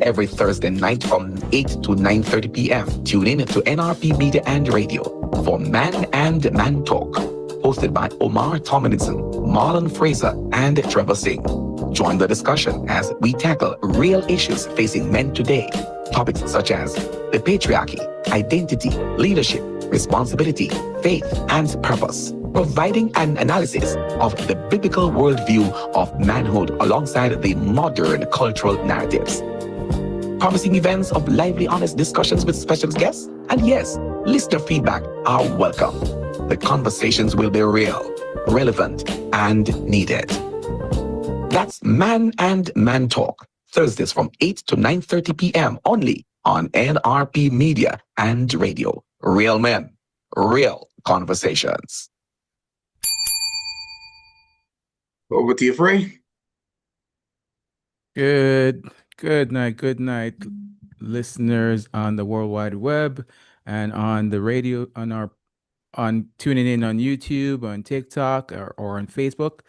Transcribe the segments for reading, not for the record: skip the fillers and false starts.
Every Thursday night from 8 to 9:30 p.m. Tune in to NRP Media and Radio for Man and Man Talk, hosted by Omar Tomlinson, Marlon Fraser, and Trevor Singh. Join the discussion as we tackle real issues facing men today. Topics such as the patriarchy, identity, leadership, responsibility, faith, and purpose, providing an analysis of the biblical worldview of manhood alongside the modern cultural narratives. Promising events of lively, honest discussions with special guests. And yes, listener feedback are welcome. The conversations will be real, relevant, and needed. That's Man and Man Talk, Thursdays from 8 to 9:30 p.m. only on NRP Media and Radio. Real men, real conversations. Over to you, Free. Good night, listeners on the World Wide Web and on the radio, on tuning in on YouTube, on TikTok, or on Facebook.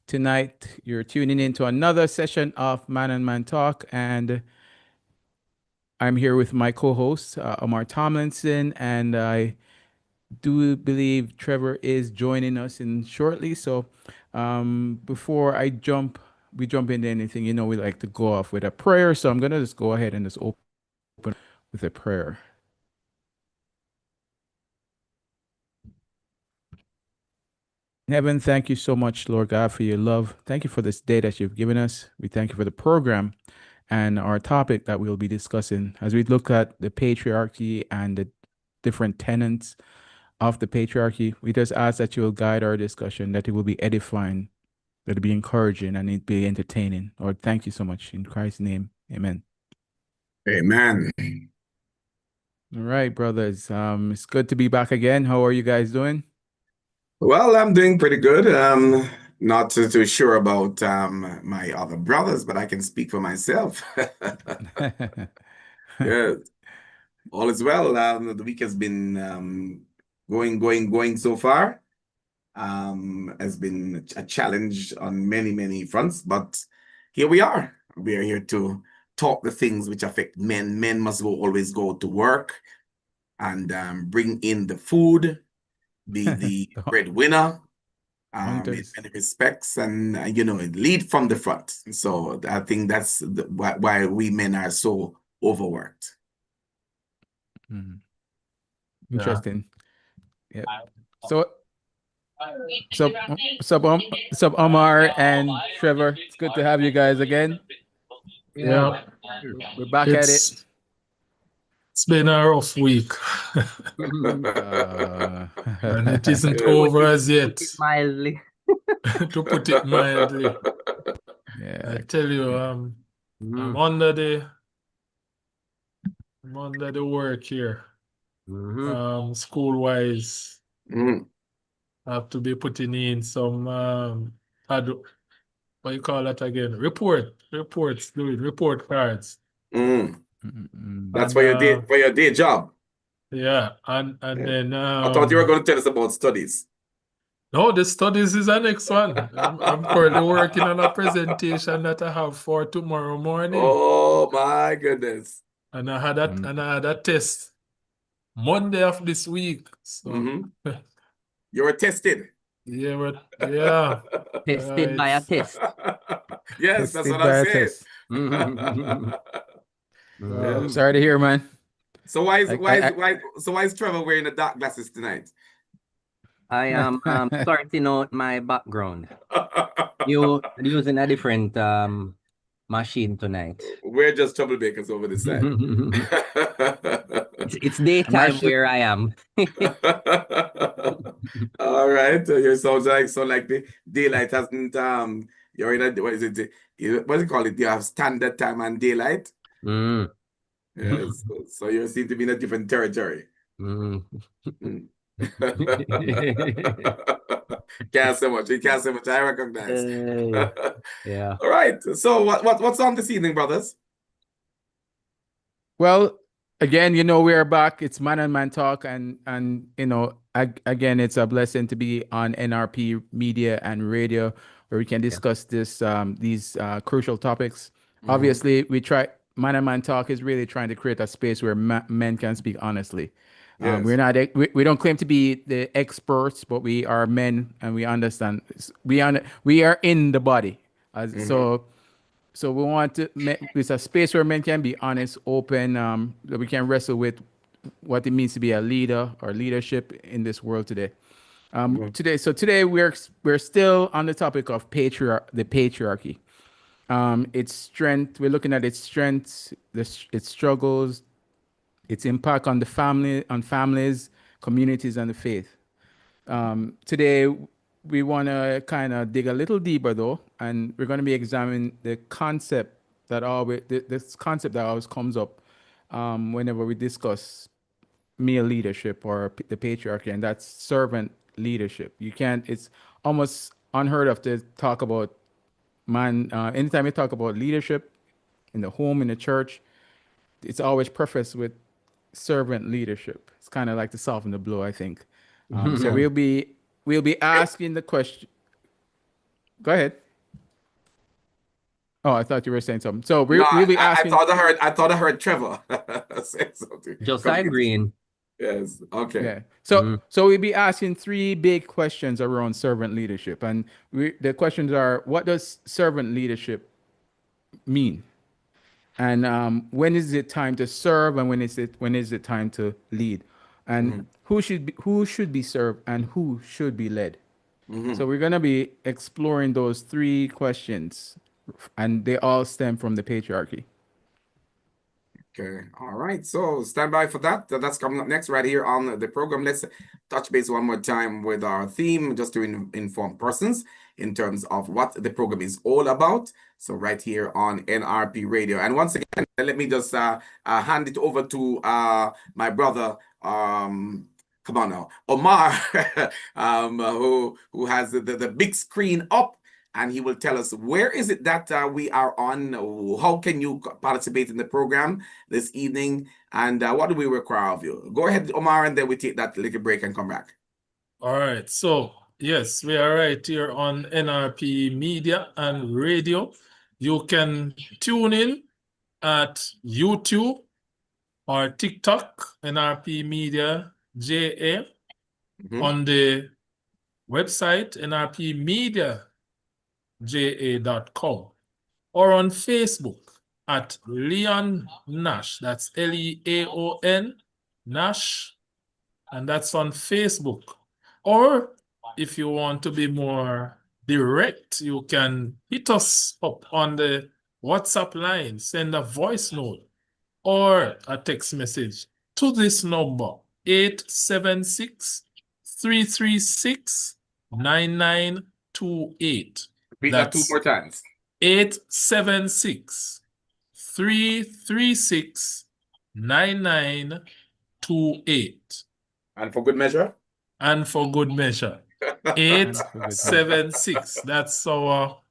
Tonight, you're tuning in to another session of Man and Man Talk, and I'm here with my co-host, Omar Tomlinson, and I do believe Trevor is joining us in shortly. So before we jump into anything, we like to go off with a prayer. So I'm going to just go ahead and just open with a prayer. Heaven, thank you so much, Lord God, for your love. Thank you for this day that you've given us. We thank you for the program and our topic that we'll be discussing as we look at the patriarchy and the different tenets of the patriarchy. We just ask that you will guide our discussion, that it will be edifying, that it be encouraging, and it be entertaining. Lord, thank you so much. In Christ's name, amen. Amen. All right, brothers. It's good to be back again. How are you guys doing? Well, I'm doing pretty good. Not too sure about my other brothers, but I can speak for myself. Yeah, all is well. The week has been going so far. Has been a challenge on many fronts, but here we are. We are here to talk the things which affect men. Men must always go to work and bring in the food, be the breadwinner in many respects, and lead from the front. So I think that's why we men are so overworked. Interesting. Yeah. Sub Omar and Trevor, it's good to have you guys again. Yeah, we're back at it. It's been a rough week. And it isn't over as yet. Mildly. To put it mildly. Yeah, I tell you, I'm under the work here. School-wise. I have to be putting in some what you call that again? Report cards. That's for your day job. Yeah, and then I thought you were going to tell us about studies. No, the studies is the next one. I'm currently working on a presentation that I have for tomorrow morning. Oh my goodness! And I had a test Monday of this week. So you were tested. Yeah, tested by a test. Yes, that's what I said. Sorry to hear, man. So why is Trevor wearing the dark glasses tonight? I am sorting out my background. You're using a different machine tonight. We're just troublemakers over this side. It's daytime where I am. All right. You sound like the daylight hasn't you're in a what is it called? You have standard time and daylight. Yes. So you seem to be in a different territory. Mm. Mm. Can't say much. You can't say much. I recognize. Yeah. All right. So what's on this evening, brothers? Well, again, we are back. It's Man and Man Talk, and again, it's a blessing to be on NRP Media and Radio, where we can discuss these crucial topics. Obviously, we try. Man and Man Talk is really trying to create a space where men can speak honestly. Yes. We're not. We don't claim to be the experts, but we are men, and we understand. We are in the body. So we want to it's a space where men can be honest, open, that we can wrestle with what it means to be a leader or leadership in this world today. Today we're still on the topic of the patriarchy. Its strength. We're looking at its strengths, its struggles, its impact on families, communities, and the faith. Today, we want to kind of dig a little deeper, though, and we're going to be examining the concept this concept that always comes up whenever we discuss male leadership or the patriarchy, and that's servant leadership. You can't. It's almost unheard of to talk about man. Anytime you talk about leadership in the home, in the church, it's always prefaced with servant leadership. It's kind of like to soften the blow, I think. So we'll be asking the question. Go ahead. Oh, I thought you were saying something. So No, we'll be I asking. thought I heard Trevor say something. Josiah Green. Yes. Okay. Yeah. So we'll be asking three big questions around servant leadership, and the questions are: what does servant leadership mean? And when is it time to serve, and when is it time to lead? And who should be served, and who should be led? So we're gonna be exploring those three questions, and they all stem from the patriarchy. Okay. All right. So stand by for that. That's coming up next right here on the program. Let's touch base one more time with our theme, just to inform persons in terms of what the program is all about. So right here on NRP Radio. And once again, let me just hand it over to my brother, come on now, Omar, who has the big screen up. And he will tell us where is it that we are on, how can you participate in the program this evening, and what do we require of you? Go ahead, Omar, and then we take that little break and come back. All right. So, yes, we are right here on NRP Media and Radio. You can tune in at YouTube or TikTok, NRP Media JA, on the website, nrpmediaja.com, or on Facebook at Leon Nash. That's Leaon Nash, and that's on Facebook. Or if you want to be more direct, you can hit us up on the WhatsApp line, send a voice note or a text message to this number, 876-336-9928. Repeat that two more times. 876-336-9928. And for good measure? And for good measure, 876. That's our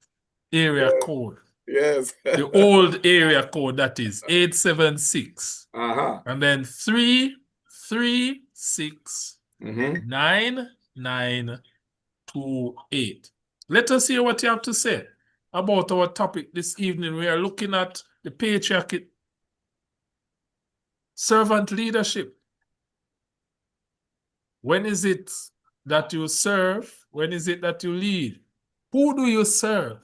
area code. Yes. The old area code, that is 876. And then 336-9928. Let us hear what you have to say about our topic this evening. We are looking at the patriarchy, servant leadership. When is it that you serve? When is it that you lead? Who do you serve?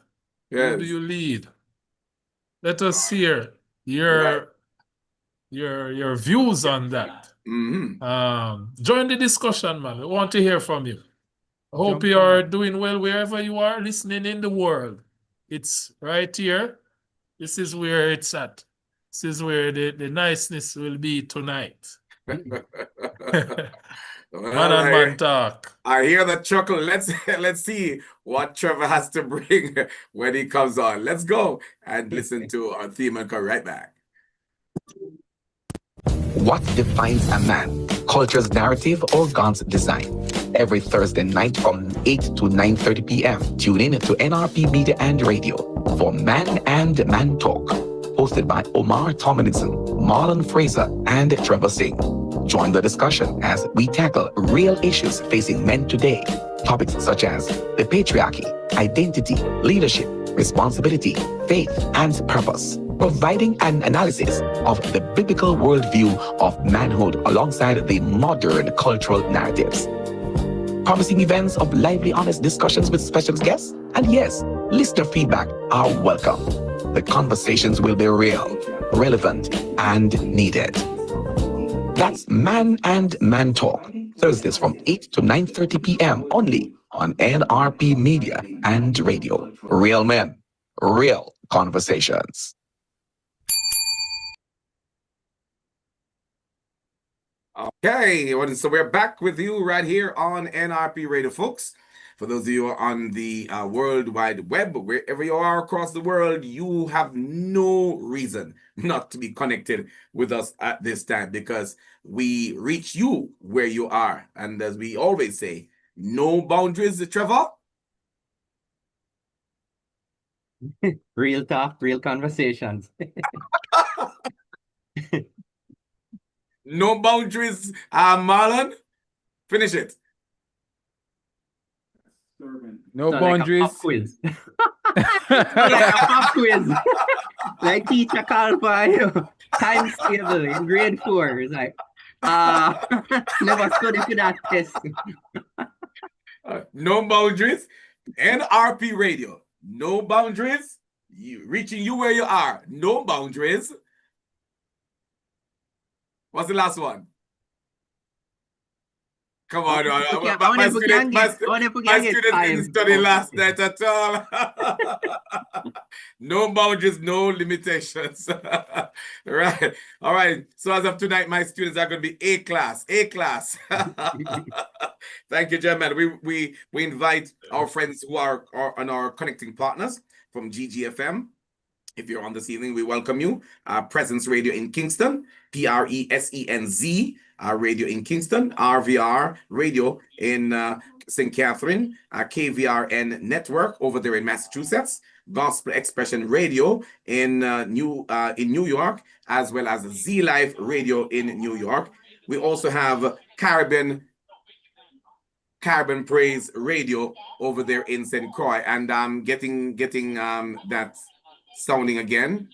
Yes. Who do you lead? Let us hear your views on that. Join the discussion, man. We want to hear from you. I hope you are doing well wherever you are listening in the world. It's right here. This is where it's at. This is where the niceness will be tonight. Man and Man Talk. I hear the chuckle. Let's see what Trevor has to bring when he comes on. Let's go and listen to our theme and come right back. What defines a man? Culture's narrative or God's design? Every Thursday night from 8 to 9:30 p.m. Tune in to NRP Media and Radio for Man and Man Talk, hosted by Omar Tomlinson, Marlon Fraser, and Trevor Singh. Join the discussion as we tackle real issues facing men today. Topics such as the patriarchy, identity, leadership, responsibility, faith, and purpose, providing an analysis of the biblical worldview of manhood alongside the modern cultural narratives. Promising events of lively, honest discussions with special guests, and yes, listener feedback are welcome. The conversations will be real, relevant, and needed. That's Man and Man Talk, Thursdays from 8 to 9:30 p.m. only on NRP Media and Radio. Real men, real conversations. Okay, well, so we're back with you right here on NRP Radio, folks. For those of you who are on the World Wide Web, wherever you are across the world, you have no reason not to be connected with us at this time, because we reach you where you are. And as we always say, no boundaries, Trevor. Real talk, real conversations. No boundaries, Marlon. Finish it. No So boundaries. Like a pop quiz. Like a pop quiz. Like teacher call for you. Times table in grade 4. It's like, never studied for that test. No boundaries. NRP Radio. No boundaries. Reaching you where you are. No boundaries. What's the last one? Come on, my student didn't study last night at all. No boundaries, no limitations. Right. All right. So as of tonight, my students are going to be A class. A class. Thank you, gentlemen. We invite our friends who are on our connecting partners from GGFM. If you're on this evening, we welcome you. Presence Radio in Kingston, PRESENZ Radio in Kingston, RVR Radio in St. Catherine, KVRN Network over there in Massachusetts, Gospel Expression Radio in New York, as well as Z Life Radio in New York. We also have Caribbean Praise Radio over there in St. Croix, and I'm getting that sounding again.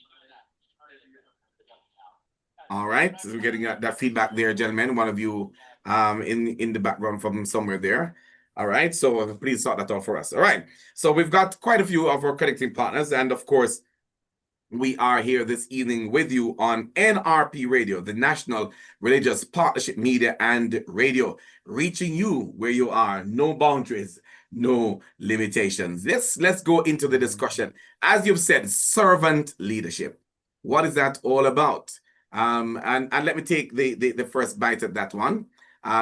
All right, so we're getting that feedback there, gentlemen. One of you in the background from somewhere there. All right, so please sort that out for us. All right, so we've got quite a few of our connecting partners, and of course, we are here this evening with you on NRP Radio, the National Religious Partnership Media and Radio, reaching you where you are. No boundaries, no limitations. Let's go into the discussion. As you've said, servant leadership. What is that all about? And let me take the first bite at that one.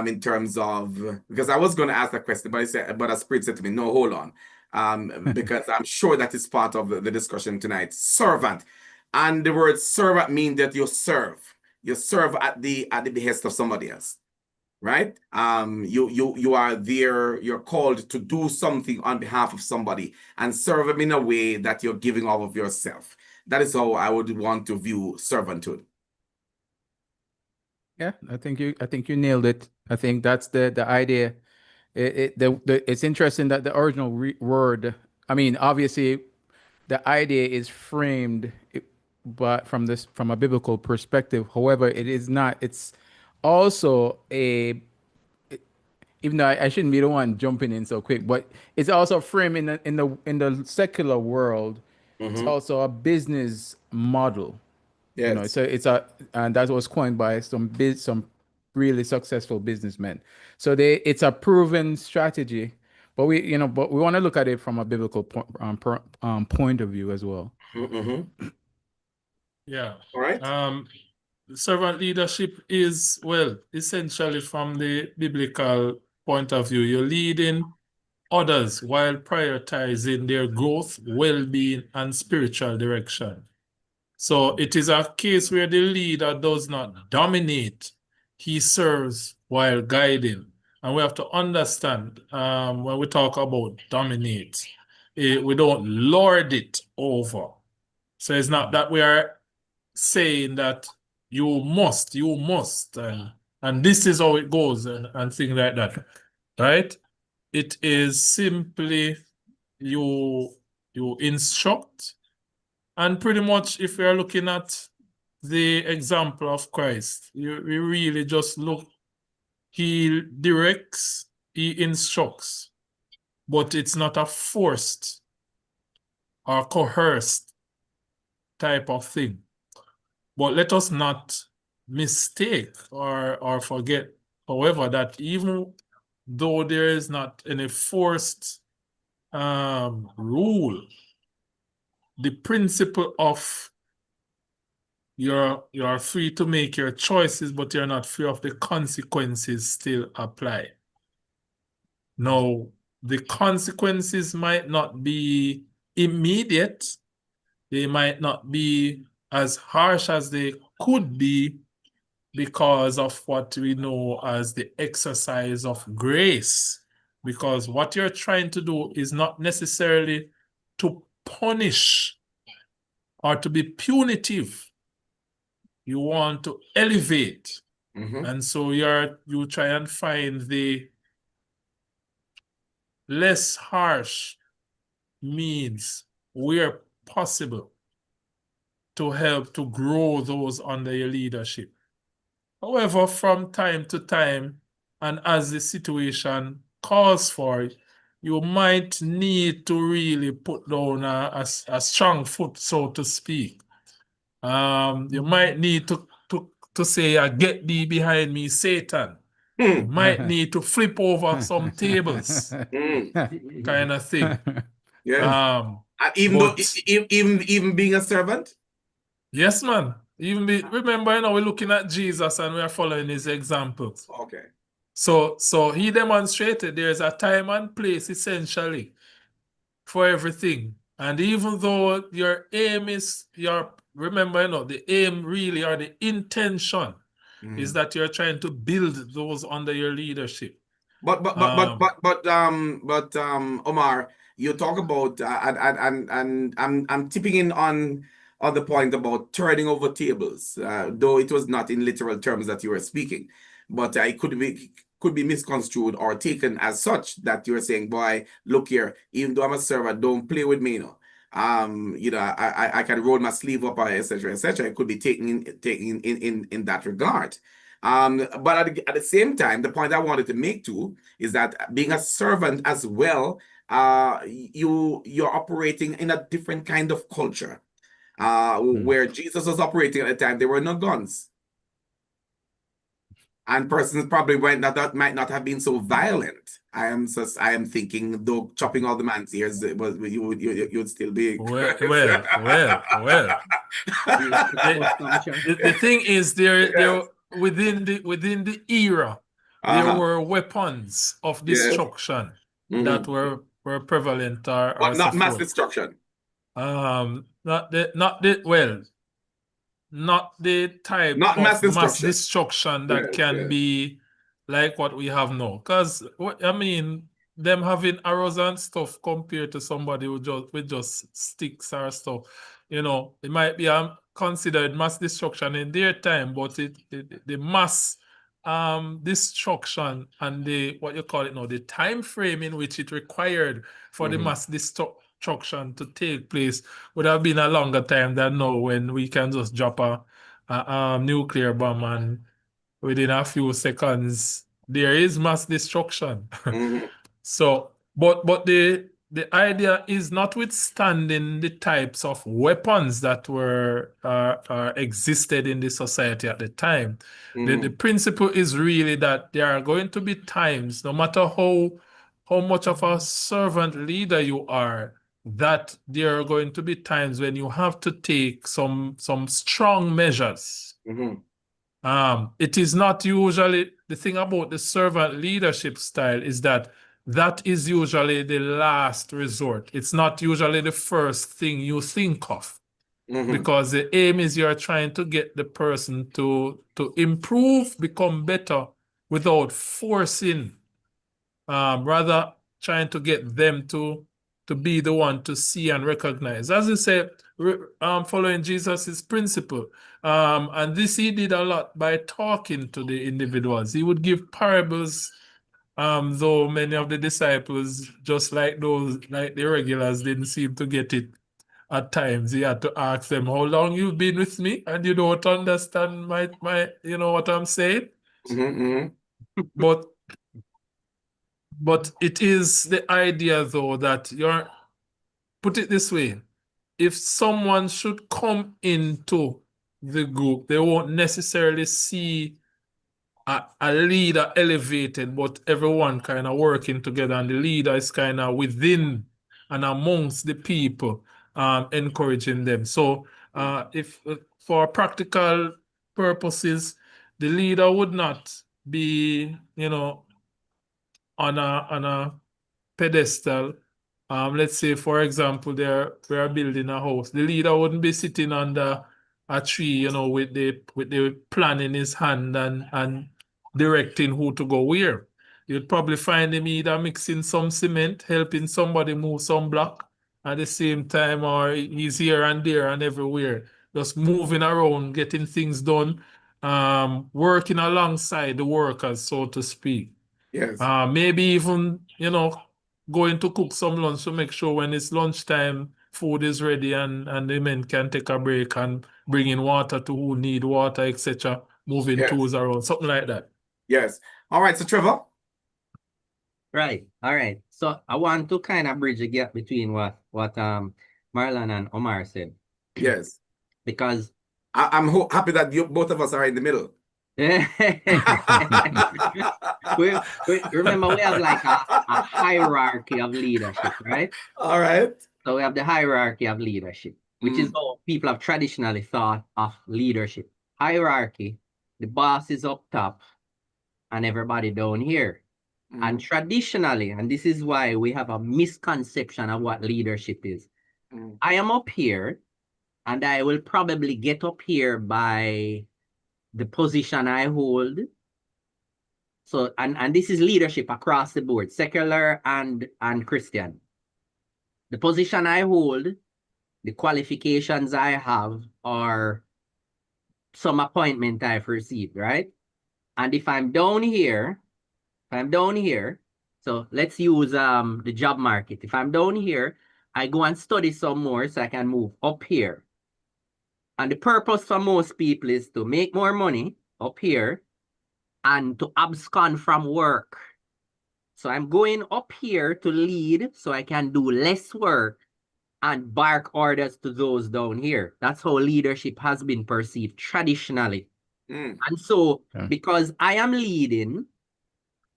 In terms of, because I was going to ask that question, but a spirit said to me, no, hold on. Because I'm sure that is part of the discussion tonight. Servant. And the word servant means that you serve. You serve at the behest of somebody else. Right? You are there, you're called to do something on behalf of somebody and serve them in a way that you're giving all of yourself. That is how I would want to view servanthood. Yeah, I think you nailed it. I think that's the idea. It's interesting that the original word, I mean, obviously the idea is framed but from a biblical perspective. However, it is not. It's also even though I shouldn't be the one jumping in so quick, but it's also framed in the secular world. It's also a business model. Yes. You know, so and that was coined by some really successful businessmen. So it's a proven strategy, but we want to look at it from a biblical point of view as well. Yeah. All right. Servant leadership is, well, essentially from the biblical point of view, you're leading others while prioritizing their growth, well-being, and spiritual direction. So it is a case where the leader does not dominate, he serves while guiding. And we have to understand when we talk about dominate, we don't lord it over. So it's not that we are saying that you must, and this is how it goes and things like that, right? It is simply you instruct, and pretty much if we are looking at the example of Christ, we really just look, he directs, he instructs, but it's not a forced or coerced type of thing. But let us not mistake or forget, however, that even though there is not any forced rule, the principle of you're free to make your choices, but you're not free of the consequences still apply. Now, the consequences might not be immediate. They might not be as harsh as they could be because of what we know as the exercise of grace. Because what you're trying to do is not necessarily to punish or to be punitive. You want to elevate. And so you try and find the less harsh means where possible to help to grow those under your leadership. However, from time to time, and as the situation calls for it, you might need to really put down a strong foot, so to speak. You might need to say, get thee behind me, Satan. You might need to flip over some tables, kind of thing. Yes. Even though, even being a servant? Yes, man. Remember, we're looking at Jesus and we're following his examples. Okay. So he demonstrated there's a time and place essentially for everything. And even though your aim is remember, the aim really, or the intention is that you're trying to build those under your leadership. But Omar, you talk about and I'm tipping in on the point about turning over tables, though it was not in literal terms that you were speaking, but it could be misconstrued or taken as such that you're saying, boy, look here, even though I'm a server, don't play with me, I can roll my sleeve up, etc., etc. It could be taken in that regard. But at the same time, the point I wanted to make too is that being a servant as well, you're operating in a different kind of culture. Where Jesus was operating at the time, there were no guns. And persons probably might not have been so violent. I am thinking, though, chopping all the man's ears, you'd still be. Well. The thing is, there within the era, there were weapons of destruction that were prevalent, but not mass destruction. Not the type not of mass destruction that can be like what we have now. Because them having arrows and stuff compared to somebody with just sticks or stuff, it might be considered mass destruction in their time, but the mass destruction and the time frame in which it required for the mass destruction to take place would have been a longer time than now, when we can just drop a nuclear bomb and within a few seconds there is mass destruction. So, but the idea is, notwithstanding the types of weapons that were existed in the society at the time, the principle is really that there are going to be times, no matter how much of a servant leader you are, that there are going to be times when you have to take some strong measures. It is not usually, the thing about the servant leadership style is that is usually the last resort. It's not usually the first thing you think of. because the aim is you're trying to get the person to improve, become better without forcing, rather trying to get them to be the one to see and recognize. As you say, following Jesus's principle. And this he did a lot by talking to the individuals. He would give parables, though many of the disciples, just like the regulars, didn't seem to get it. At times, he had to ask them, "How long you've been with me, and you don't understand my you know what I'm saying?" But it is the idea, though, that put it this way: if someone should come into the group, they won't necessarily see a leader elevated, but everyone kind of working together, and the leader is kind of within and amongst the people, encouraging them. So if for practical purposes, the leader would not be, on a pedestal. Let's say, for example, we are building a house. The leader wouldn't be sitting under a tree, with the plan in his hand and directing who to go where. You'd probably find him either mixing some cement, helping somebody move some block at the same time, or he's here and there and everywhere, just moving around, getting things done, working alongside the workers, so to speak. Yes. Maybe even, going to cook some lunch to make sure when it's lunchtime, food is ready and the men can take a break and bring in water to who need water, etc. Moving Yes. tools around, something like that. Yes. All right. So Trevor. Right. All right. So I want to kind of bridge the gap between what Marlon and Omar said. Yes. Because I'm happy that both of us are in the middle. Remember, we have like a hierarchy of leadership, right? All right. So we have the hierarchy of leadership, which is how people have traditionally thought of leadership. Hierarchy, the boss is up top and everybody down here. And traditionally, and this is why we have a misconception of what leadership is. I am up here and I will probably get up here by the position I hold. So, and this is leadership across the board, secular and Christian. The position I hold, the qualifications I have, are some appointment I've received, right? And if I'm down here, so let's use the job market. If I'm down here, I go and study some more so I can move up here. And the purpose for most people is to make more money up here and to abscond from work. So I'm going up here to lead so I can do less work and bark orders to those down here. That's how leadership has been perceived traditionally. And so because I am leading,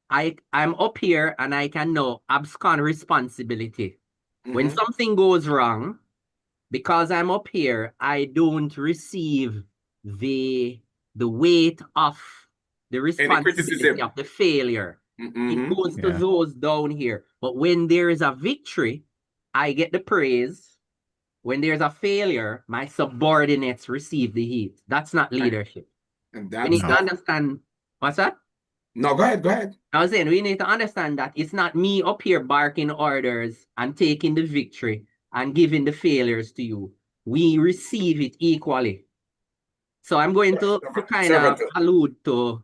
I'm up here and I can now abscond responsibility. When something goes wrong, because I'm up here, I don't receive the weight of the responsibility of the failure. It goes to those down here. But when there is a victory, I get the praise. When there's a failure, my subordinates receive the heat. That's not leadership. And we need to understand. What's that? No, go ahead. I was saying we need to understand that it's not me up here barking orders and taking the victory and giving the failures to you. We receive it equally. So I'm going to kind of allude to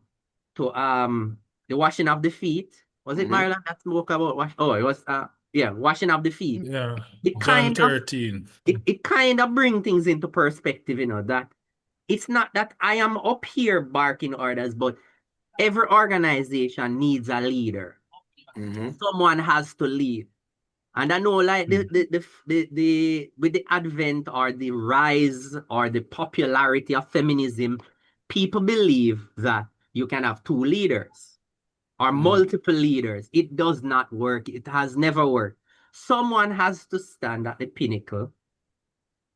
the washing of the feet. Was it Marlon that spoke about wash? Oh, it was washing of the feet. Yeah. It John 13. It kind of brings things into perspective, that it's not that I am up here barking orders, but every organization needs a leader. Someone has to lead. And I know, like with the advent or the rise or the popularity of feminism, people believe that you can have two leaders or multiple leaders. It does not work. It has never worked. Someone has to stand at the pinnacle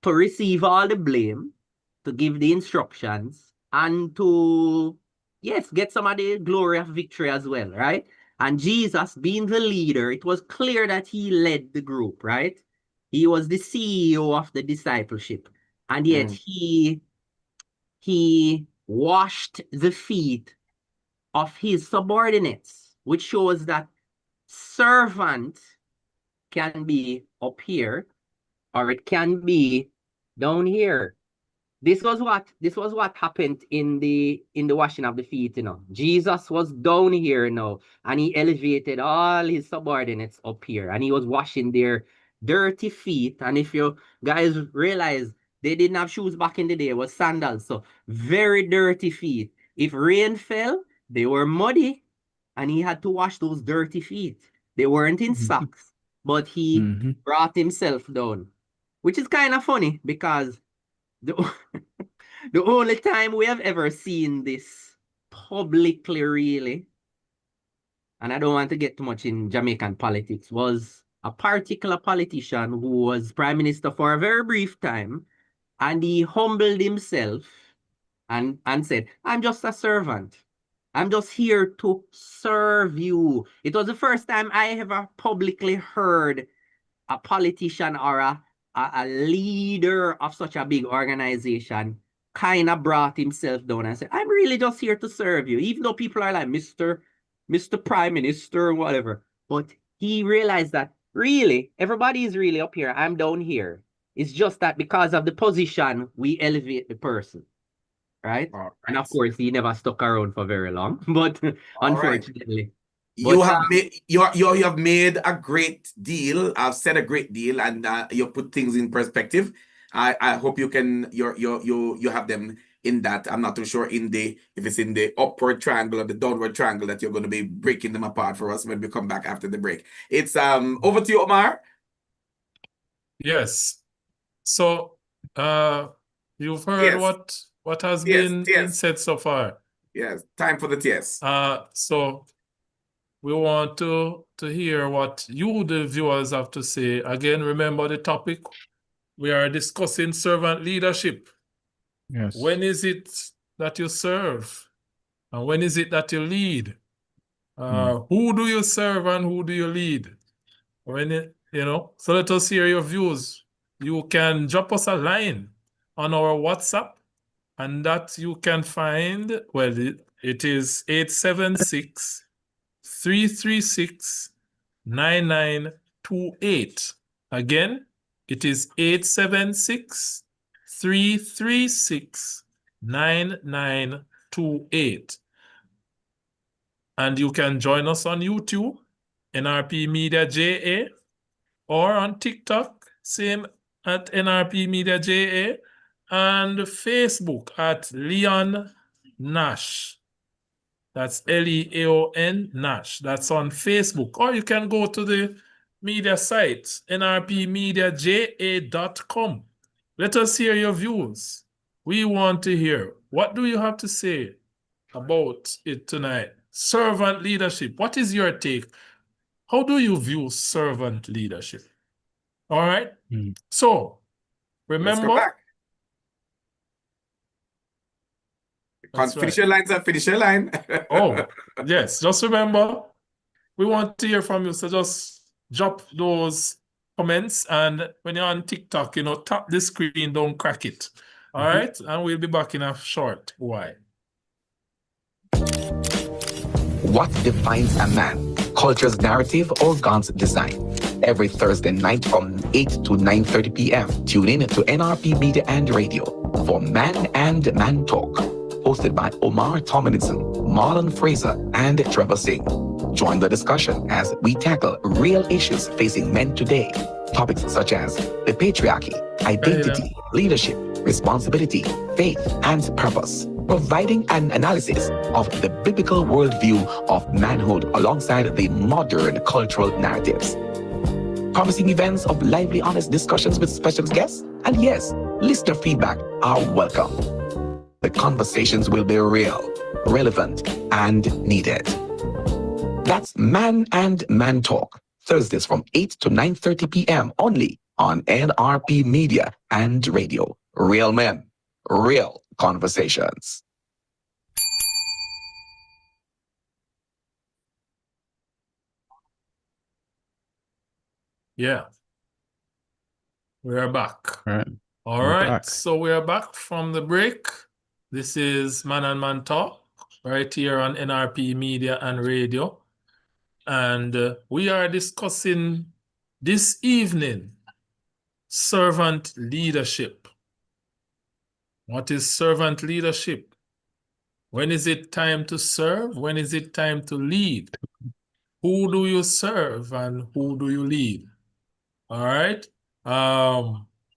to receive all the blame, to give the instructions, and to, yes, get some of the glory of victory as well, right? And Jesus, being the leader, it was clear that he led the group, right? He was the CEO of the discipleship. and yet he washed the feet of his subordinates, which shows that servant can be up here or it can be down here. This was what happened in the washing of the feet, Jesus was down here now, and he elevated all his subordinates up here, and he was washing their dirty feet. And if you guys realize, they didn't have shoes back in the day, it was sandals, so very dirty feet. If rain fell, they were muddy, and he had to wash those dirty feet. They weren't in socks, but he brought himself down, which is kind of funny because the the only time we have ever seen this publicly, really, and I don't want to get too much in Jamaican politics, was a particular politician who was prime minister for a very brief time, and he humbled himself and said, I'm just a servant. I'm just here to serve you. It was the first time I ever publicly heard a politician or a leader of such a big organization kind of brought himself down and said, I'm really just here to serve you, even though people are like Mr. Prime Minister or whatever. But he realized that really, everybody is really up here. I'm down here. It's just that because of the position, we elevate the person. Right? And of course, he never stuck around for very long, but unfortunately. You have made a great deal. I've said a great deal, and you put things in perspective. I hope you can you have them in that. I'm not too sure if it's in the upward triangle or the downward triangle that you're going to be breaking them apart for us when we come back after the break. It's over to you, Omar. Yes. So you've heard what has been said so far. Yes, time for the TS. So we want to hear what you, the viewers, have to say. Again, remember the topic. We are discussing servant leadership. Yes. When is it that you serve? And when is it that you lead? Who do you serve and who do you lead? So let us hear your views. You can drop us a line on our WhatsApp, and that you can find, well, it is 876-336-9928. Again, it is 876-336-9928. And you can join us on YouTube, NRP Media JA, or on TikTok, same at NRP Media JA, and Facebook at Leon Nash. That's Leon Nash. That's on Facebook. Or you can go to the media site, nrpmediaja.com. Let us hear your views. We want to hear. What do you have to say about it tonight? Servant leadership. What is your take? How do you view servant leadership? All right. So remember. Let's go back. Finish your line, sir. Finish your line. Oh, yes. Just remember, we want to hear from you. So just drop those comments. And when you're on TikTok, tap the screen, don't crack it. All right. And we'll be back in a short while. What defines a man? Culture's narrative or God's design? Every Thursday night from 8 to 9:30 p.m. Tune in to NRP Media and Radio for Man and Man Talk, hosted by Omar Tomlinson, Marlon Fraser, and Trevor Singh. Join the discussion as we tackle real issues facing men today. Topics such as the patriarchy, identity, leadership, responsibility, faith, and purpose, providing an analysis of the biblical worldview of manhood alongside the modern cultural narratives. Promising events of lively, honest discussions with special guests, and yes, listener feedback are welcome. The conversations will be real, relevant, and needed. That's Man and Man Talk, Thursdays from 8 to 9:30 p.m. only on NRP Media and Radio. Real men, real conversations. Yeah. We are back. All right. All We're right, back. so we are back from the break. This is Man and Man Talk right here on NRP Media and Radio. And we are discussing this evening servant leadership. What is servant leadership? When is it time to serve? When is it time to lead? Who do you serve and who do you lead? All right.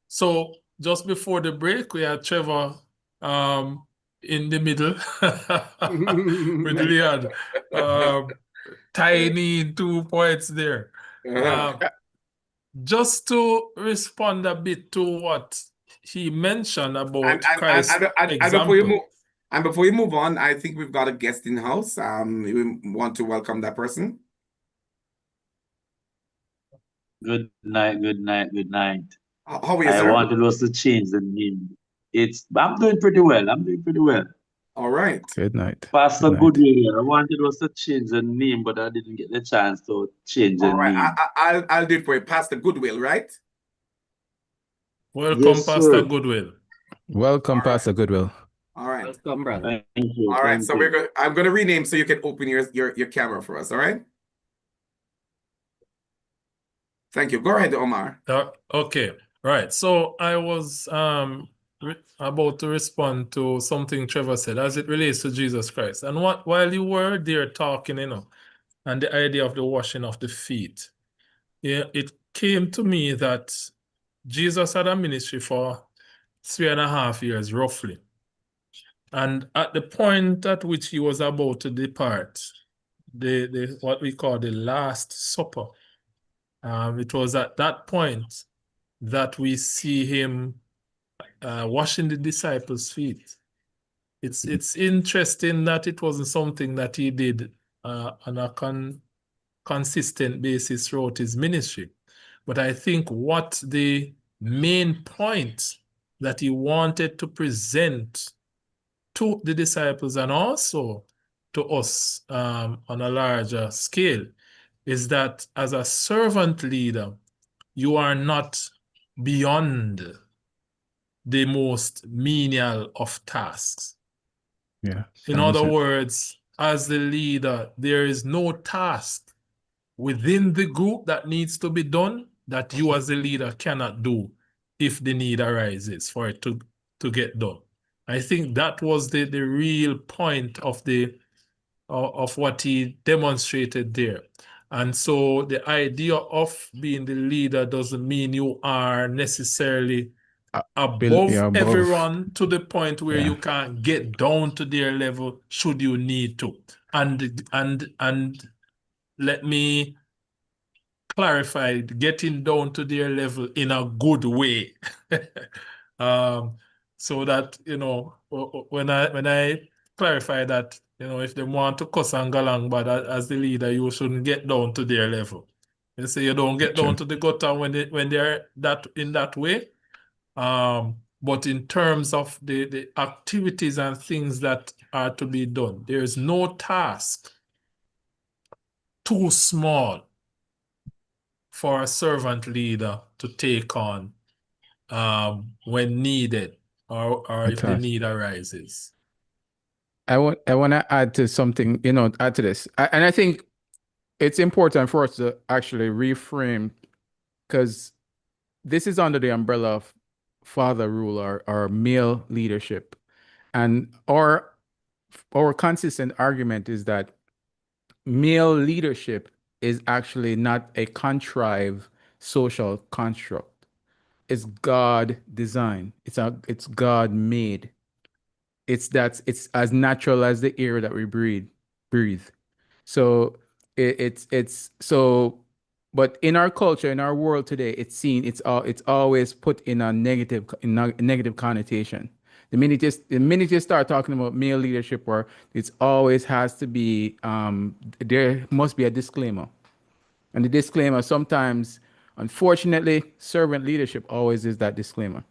So just before the break, we had Trevor in the middle with Leon. Tiny 2 points there. Just to respond a bit to what he mentioned about Christ's example. And before you move on, I think we've got a guest in house. We want to welcome that person. Good night, good night, good night. How are you, I sir? wanted us to change the name. I'm doing pretty well. I'm doing pretty well. All right. Good night. Pastor Good night. Goodwill here. I wanted us to change the name, but I didn't get the chance to change the All right. name. I'll do it for you. Pastor Goodwill, right? Welcome, Yes, Pastor sir. Goodwill. Welcome, All right. Pastor Goodwill. All right. Welcome, brother. Thank you. All right. Thank So you. I'm gonna rename so you can open your camera for us. All right. Thank you. Go ahead, Omar. Okay, right. So I was about to respond to something Trevor said as it relates to Jesus Christ. And while you were there talking, and the idea of the washing of the feet, yeah, it came to me that Jesus had a ministry for 3.5 years, roughly. And at the point at which he was about to depart, the what we call the Last Supper, it was at that point that we see him washing the disciples' feet. It's interesting that it wasn't something that he did on a consistent basis throughout his ministry. But I think what the main point that he wanted to present to the disciples and also to us on a larger scale is that as a servant leader, you are not beyond the most menial of tasks. Yeah. In other words, as the leader, there is no task within the group that needs to be done that you as the leader cannot do if the need arises for it to get done. I think that was the real point of what he demonstrated there. And so the idea of being the leader doesn't mean you are necessarily above everyone to the point where you can't get down to their level should you need to. And let me clarify, getting down to their level in a good way. So that, when I clarify that, if they want to cuss and go along, but as the leader, you shouldn't get down to their level. You say you don't get down to the gutter when they're in that way. But in terms of the activities and things that are to be done, there is no task too small for a servant leader to take on when needed or if the need arises. I want to add to something, add to this. And I think it's important for us to actually reframe, because this is under the umbrella of father rule or male leadership. And our consistent argument is that male leadership is actually not a contrived social construct. It's God designed. It's God made. It's as natural as the air that we breathe. So but in our culture, in our world today, it's always put in a negative connotation. The minute you start talking about male leadership, or it always has to be there must be a disclaimer. And the disclaimer sometimes, unfortunately, servant leadership always is that disclaimer.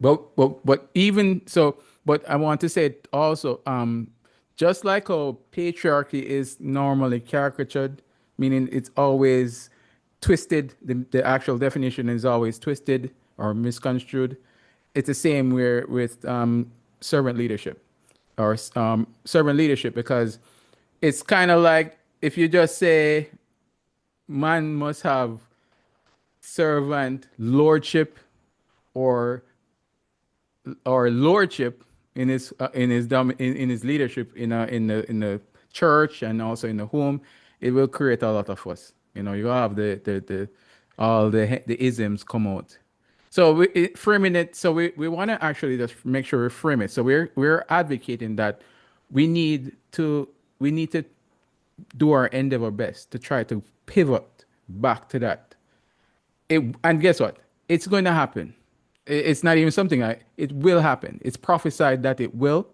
But even so, but I want to say it also, just like how patriarchy is normally caricatured, meaning it's always twisted, the actual definition is always twisted or misconstrued. It's the same where with servant leadership or servant leadership, because it's kind of like if you just say man must have servant lordship or lordship in his leadership in the church and also in the home, it will create a lot of fuss. You know, you have the all the isms come out. So framing it, so we want to actually just make sure we frame it. So we're advocating that we need to do our endeavor best to try to pivot back to that. And guess what? It's going to happen. It's not even something it will happen. It's prophesied that it will.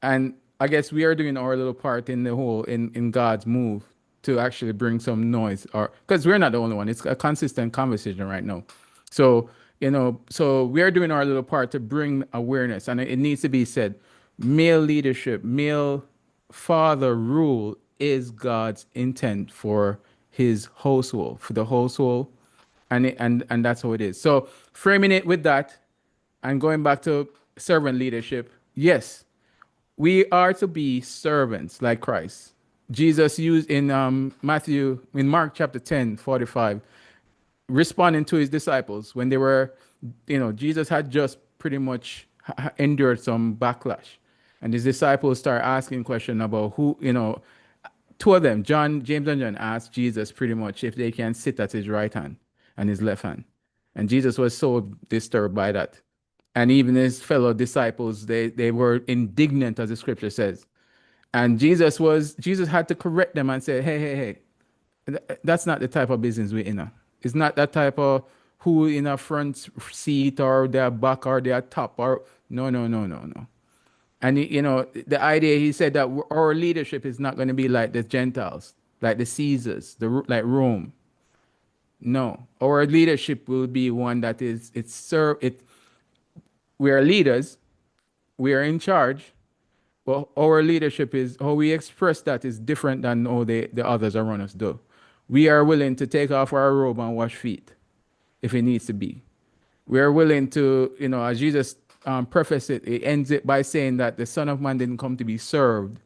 And I guess we are doing our little part in the whole in God's move to actually bring some noise, or because we're not the only one. It's a consistent conversation right now. So, so we are doing our little part to bring awareness, and it needs to be said. Male leadership, male father rule is God's intent for his household, for the household, and that's how it is. So framing it with that and going back to servant leadership, yes, we are to be servants like Christ. Jesus used in Mark chapter 10:45, responding to his disciples when they were, Jesus had just pretty much endured some backlash. And his disciples start asking questions about who, two of them, James and John, asked Jesus pretty much if they can sit at his right hand and his left hand. And Jesus was so disturbed by that. And even his fellow disciples, they were indignant, as the scripture says. And Jesus had to correct them and say, hey, that's not the type of business we're in. It's not that type of who in a front seat or their back or their top or no. And the idea, he said that our leadership is not going to be like the Gentiles, like the Caesars, like Rome. No, our leadership will be one that we are leaders, we are in charge, but our leadership is how we express that is different than how the others around us do. We are willing to take off our robe and wash feet if it needs to be. We are willing to, as Jesus prefaced it, he ends it by saying that the Son of Man didn't come to be served,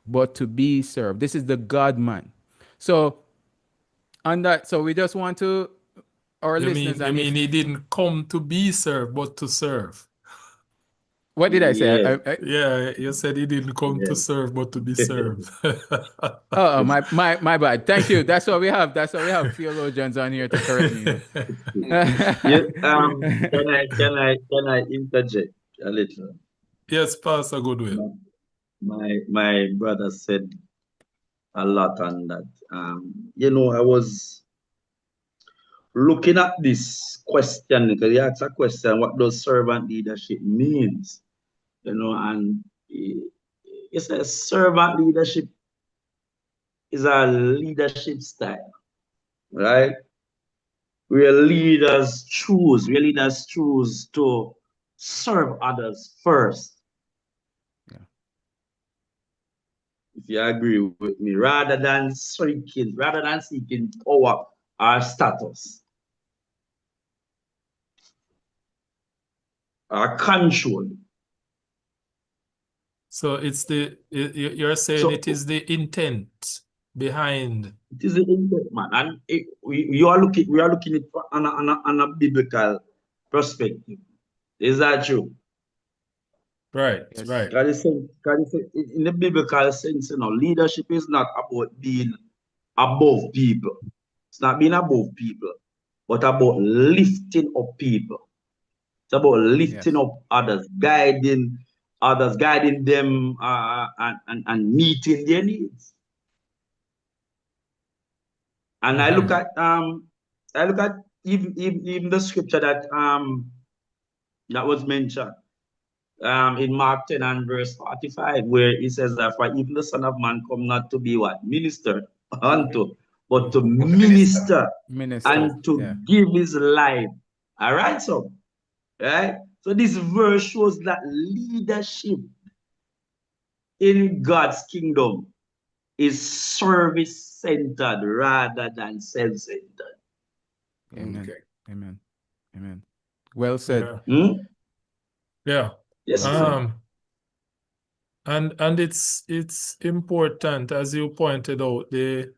but to be served. This is the God man. So on that, so we just want to, our listeners, You mean he didn't come to be served, but to serve? What did I say? Yeah. Yeah, you said he didn't come to serve, but to be served. Oh, my bad. Thank you. That's what we have. Theologians on here to correct me. Yeah, can I interject a little? Yes, Pastor Goodwill. My brother said a lot on that. I was looking at this question because he asked a question: what does servant leadership means? And he says servant leadership is a leadership style, right? Where leaders choose to serve others first. Yeah. If you agree with me, rather than seeking power or status or control. So you're saying it is the intent behind. It is the intent, man, and we are looking at it on a biblical perspective. Is that true? Right, Yes. right. In the biblical sense, leadership is not about being above people. It's not being above people, but about lifting up people. It's about lifting up others, guiding them, and meeting their needs. And I look at even the scripture that was mentioned in Mark 10 and verse 45, where it says that for even the Son of Man come not to be what? Ministered unto, but to minister and to give his life. All right, so right? So this verse shows that leadership in God's kingdom is service-centered rather than self-centered. Amen. Okay. Amen. Well said. Yeah. Hmm? Yeah. Yes, sir. And it's important, as you pointed out, the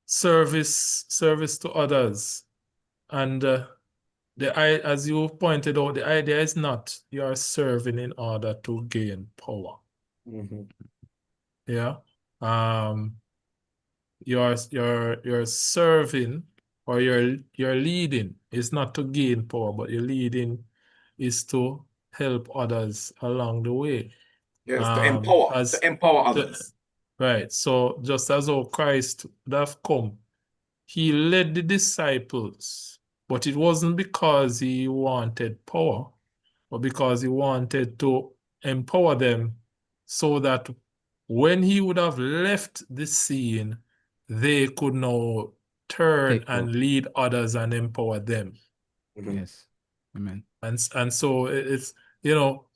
service to others. And as you pointed out, the idea is not you're serving in order to gain power. Mhm. Yeah. Um, you're serving or you're leading is not to gain power, but your leading is to help others along the way. Yes, As to empower the- others. right. So just as how Christ would have come, he led the disciples, but it wasn't because he wanted power, but because he wanted to empower them so that when he would have left the scene, they could now turn Take and over. lead others and empower them. Mhm. Yes. Amen. And so it's, you know,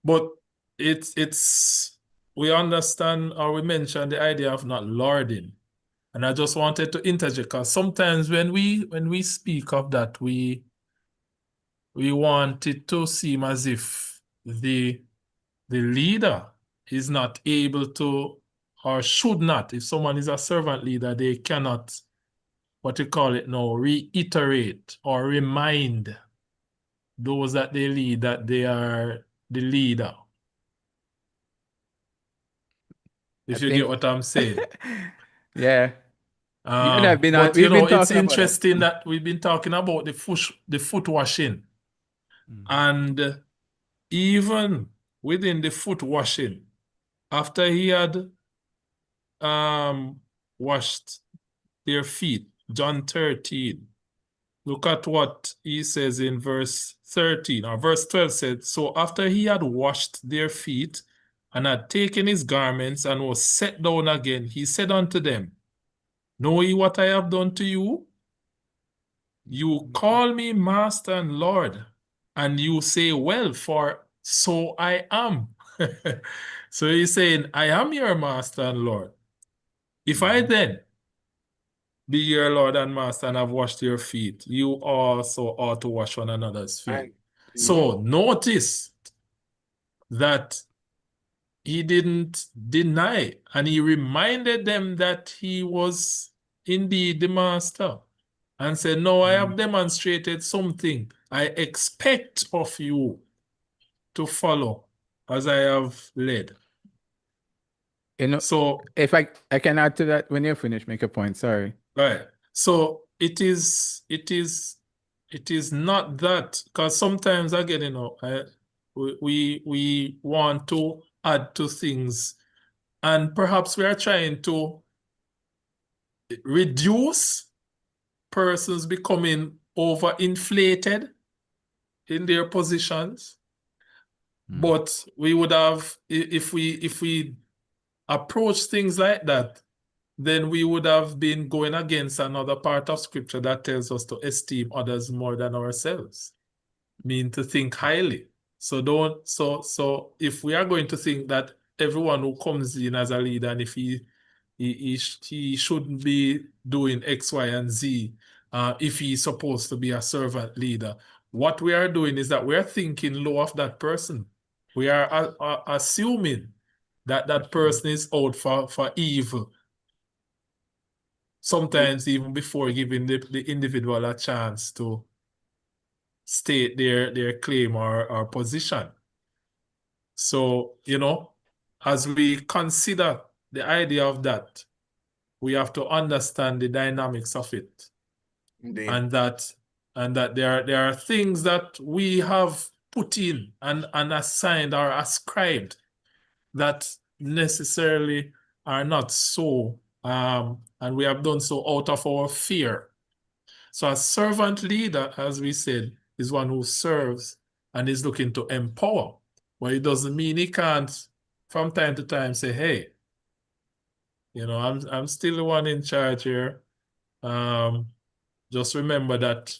but it's we understand or we mentioned the idea of not lording. And I just wanted to interject because sometimes when we speak of that, we want it to seem as if the leader is not able to or should not. If someone is a servant leader, they cannot, what you call it now, reiterate or remind those that they lead that they are the leader. I If you get think what I'm saying. yeah. You and I've been on, But we've been it's talking about that. interesting that we've been talking about the foot washing. And even within the foot washing, after he had washed their feet, John 13, look at what he says in verse 13, or verse 12 said, so after he had washed their feet and had taken his garments and was set down again, he said unto them, know ye what I have done to you? You call me master and Lord, and you say, well, for so I am. So he's saying, I am your master and Lord. If I then be your Lord and master and have washed your feet, you also ought to wash one another's feet. Right. So notice that he didn't deny, and he reminded them that he was indeed the master and said, no, I have demonstrated something I expect of you to follow as I have led. You know, So, if I can add to that when you're finished, make a point. Sorry. right. So it is not that, because sometimes again, we want to add to things, and perhaps we are trying to reduce persons becoming overinflated in their positions. But we would have, if we approach things like that, then we would have been going against another part of scripture that tells us to esteem others more than ourselves, mean to think highly. So if we are going to think that everyone who comes in as a leader, and if he shouldn't be doing X, Y, and Z, if he's supposed to be a servant leader, what we are doing is that we're thinking low of that person. We are assuming that that person is out for evil. Sometimes even before giving the individual a chance to state their claim or position. So, as we consider the idea of that, we have to understand the dynamics of it. Indeed. And that there are things that we have put in and assigned or ascribed that necessarily are not so, and we have done so out of our fear. So a servant leader, as we said, is one who serves and is looking to empower. But it doesn't mean he can't, from time to time, say, hey, I'm still the one in charge here. Just remember that,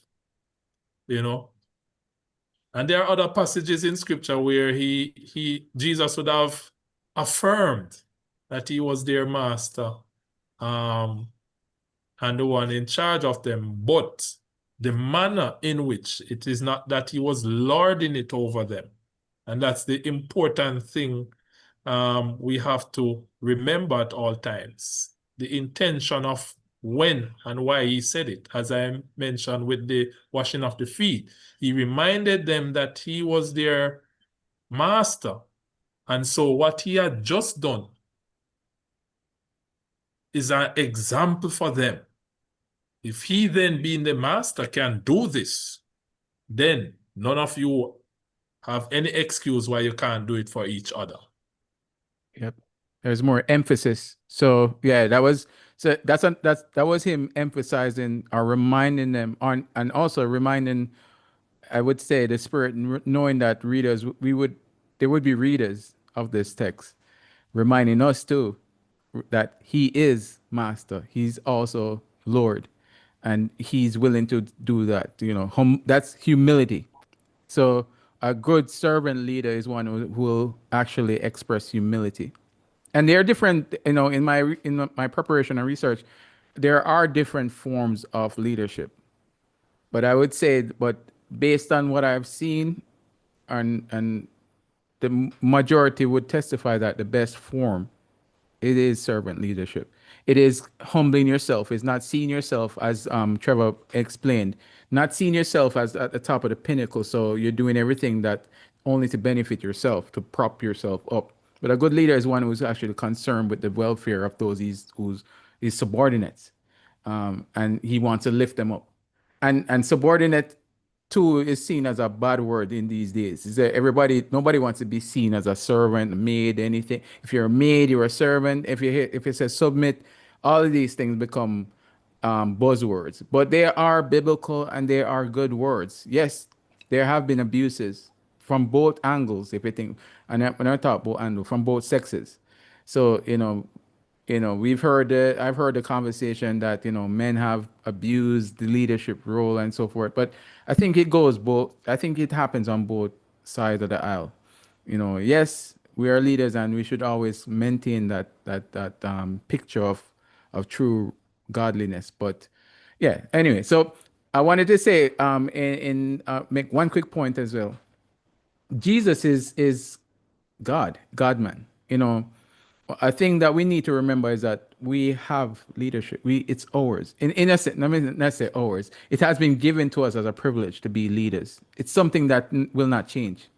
and there are other passages in scripture where Jesus would have affirmed that he was their master, and the one in charge of them. But the manner in which it is not that he was lording it over them. And that's the important thing we have to remember at all times. The intention of when and why he said it. As I mentioned with the washing of the feet, he reminded them that he was their master. And so what he had just done is an example for them. If he then, being the master, can do this, then none of you have any excuse why you can't do it for each other. Yep. There's more emphasis. So yeah, that was that was him emphasizing or reminding them on, and also reminding, I would say, the spirit, knowing that readers, there would be readers of this text, reminding us too that he is master. He's also Lord, and he's willing to do that. That's humility. So a good servant leader is one who will actually express humility. And there are different, in my preparation and research, there are different forms of leadership. But I would say, but based on what I've seen, and the majority would testify that the best form, it is servant leadership. It is humbling yourself. It's not seeing yourself, as Trevor explained, not seeing yourself as at the top of the pinnacle. So you're doing everything that only to benefit yourself, to prop yourself up. But a good leader is one who's actually concerned with the welfare of those who's his subordinates, and he wants to lift them up. And subordinate too is seen as a bad word in these days. Is that nobody wants to be seen as a servant, maid, anything. If you're a maid, you're a servant. If it says submit, all of these things become buzzwords. But they are biblical and they are good words. Yes, there have been abuses from both angles, if you think, and when I talk both angles, from both sexes. So I've heard the conversation that men have abused the leadership role and so forth. But I think it goes both. I think it happens on both sides of the aisle. Yes, we are leaders and we should always maintain that picture of true godliness. But yeah, anyway, so I wanted to say make one quick point as well. Jesus is God man. A thing that we need to remember is that we have leadership. It's ours. In a sense, let me not say ours. It has been given to us as a privilege to be leaders. It's something that will not change.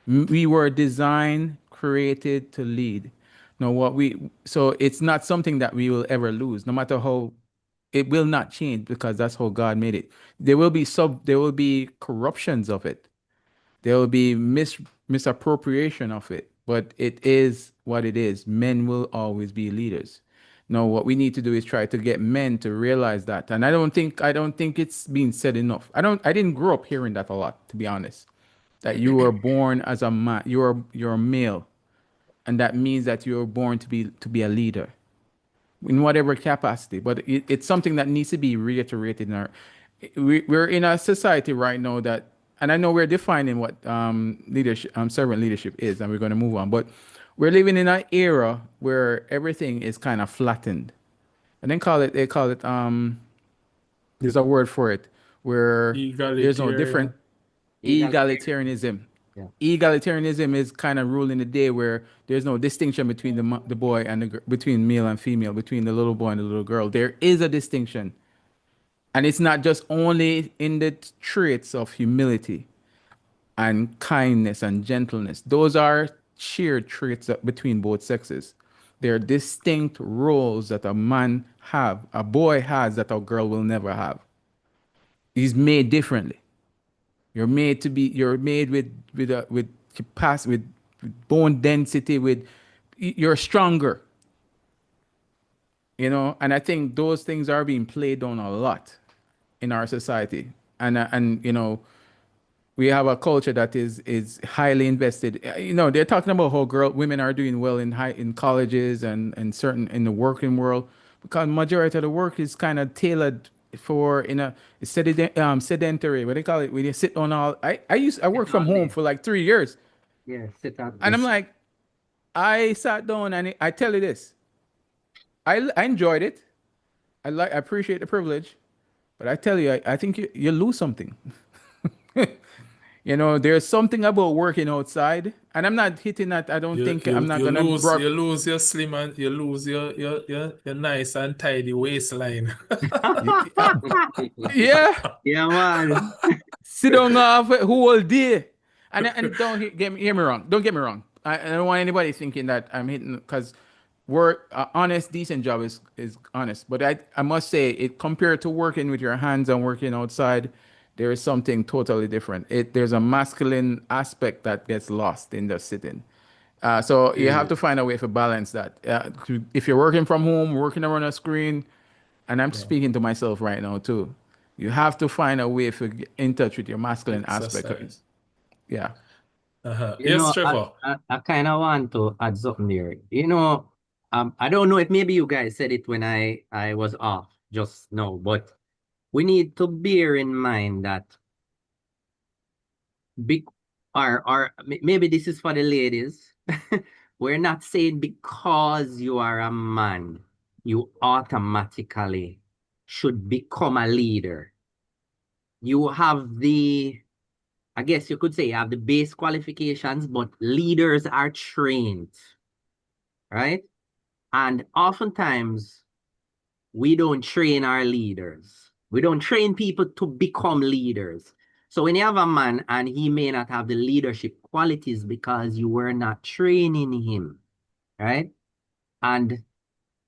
We were designed, created to lead. Now, so it's not something that we will ever lose, no matter how. It will not change because that's how God made it. There will be corruptions of it. There will be misappropriation of it, but it is what it is. Men will always be leaders. Now, what we need to do is try to get men to realize that. And I don't think it's being said enough. I didn't grow up hearing that a lot, to be honest. That you were born as a man, you're a male, and that means that you're born to be a leader in whatever capacity. But it's something that needs to be reiterated. We're in a society right now that, and I know we're defining what leadership, servant leadership is, and we're going to move on. But we're living in an era where everything is kind of flattened, and they call it there's a word for it, where there's no different egalitarianism. Yeah. Egalitarianism is kind of ruling the day, where there's no distinction between the boy and between male and female, between the little boy and the little girl. There is a distinction, and it's not just only in the traits of humility and kindness and gentleness. Those are shared traits between both sexes. They're distinct roles that a man a boy has, that a girl will never have. He's made differently. You're made with capacity, with bone density, you're stronger. And I think those things are being played on a lot in our society. And we have a culture that is highly invested. They're talking about how women are doing well in colleges and certain in the working world, because majority of the work is kind of tailored for sedentary. What they call it? When you sit on all. I worked from home for like 3 years, Yeah, sit up. and I'm like, I sat down and I tell you this, I enjoyed it. I appreciate the privilege, But I tell you, I think you lose something. You know, there's something about working outside, and I'm not hitting that. I don't think I'm not you gonna lose broad. you lose your slim and you lose your nice and tidy waistline. Yeah, Yeah, man. sit down whole day, and don't hear me wrong. Don't get me wrong. I don't want anybody thinking that I'm hitting because work honest, decent job is honest. But I must say it compared to working with your hands and working outside, there is something totally different. There's a masculine aspect that gets lost in the sitting. So you have to find a way to balance that. If you're working from home, working around a screen, and I'm speaking to myself right now too, you have to find a way to get in touch with your masculine aspect. Exercise. Yeah. You Yes, know, Trevor. I kind of want to add something there. You know, I don't know if maybe you guys said it when I was off just now, but we need to bear in mind that big maybe this is for the ladies. We're not saying because you are a man, you automatically should become a leader. You have I guess you could say you have the base qualifications, but leaders are trained, right? And oftentimes we don't train our leaders. We don't train people to become leaders. So when you have a man and he may not have the leadership qualities because you were not training him, right? And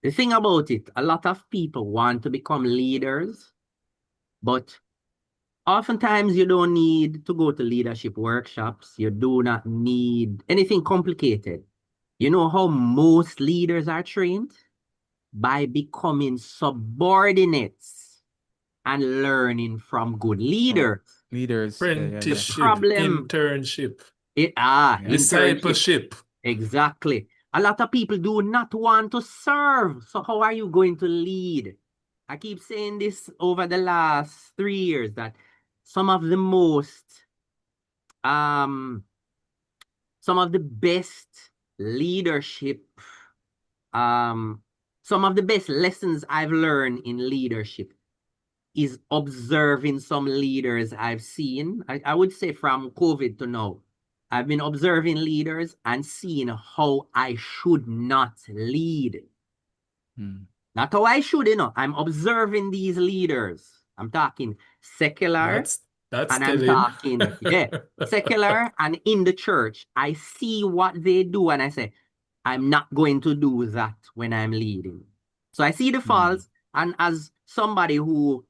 the thing about it, a lot of people want to become leaders, but oftentimes you don't need to go to leadership workshops. You do not need anything complicated. You know how most leaders are trained? By becoming subordinates and learning from good leaders. Leaders. Yeah. The Apprenticeship, problem, internship, Yeah. internship. discipleship. Exactly. A lot of people do not want to serve. So how are you going to lead? I keep saying this over the last 3 years that some of the best leadership, some of the best lessons I've learned in leadership is observing some leaders I've seen. I would say from COVID to now, I've been observing leaders and seeing how I should not lead. Not how I should, I'm observing these leaders. I'm talking secular. That's And I'm telling. talking, secular and in the church. I see what they do and I say, I'm not going to do that when I'm leading. So I see the faults, and as somebody who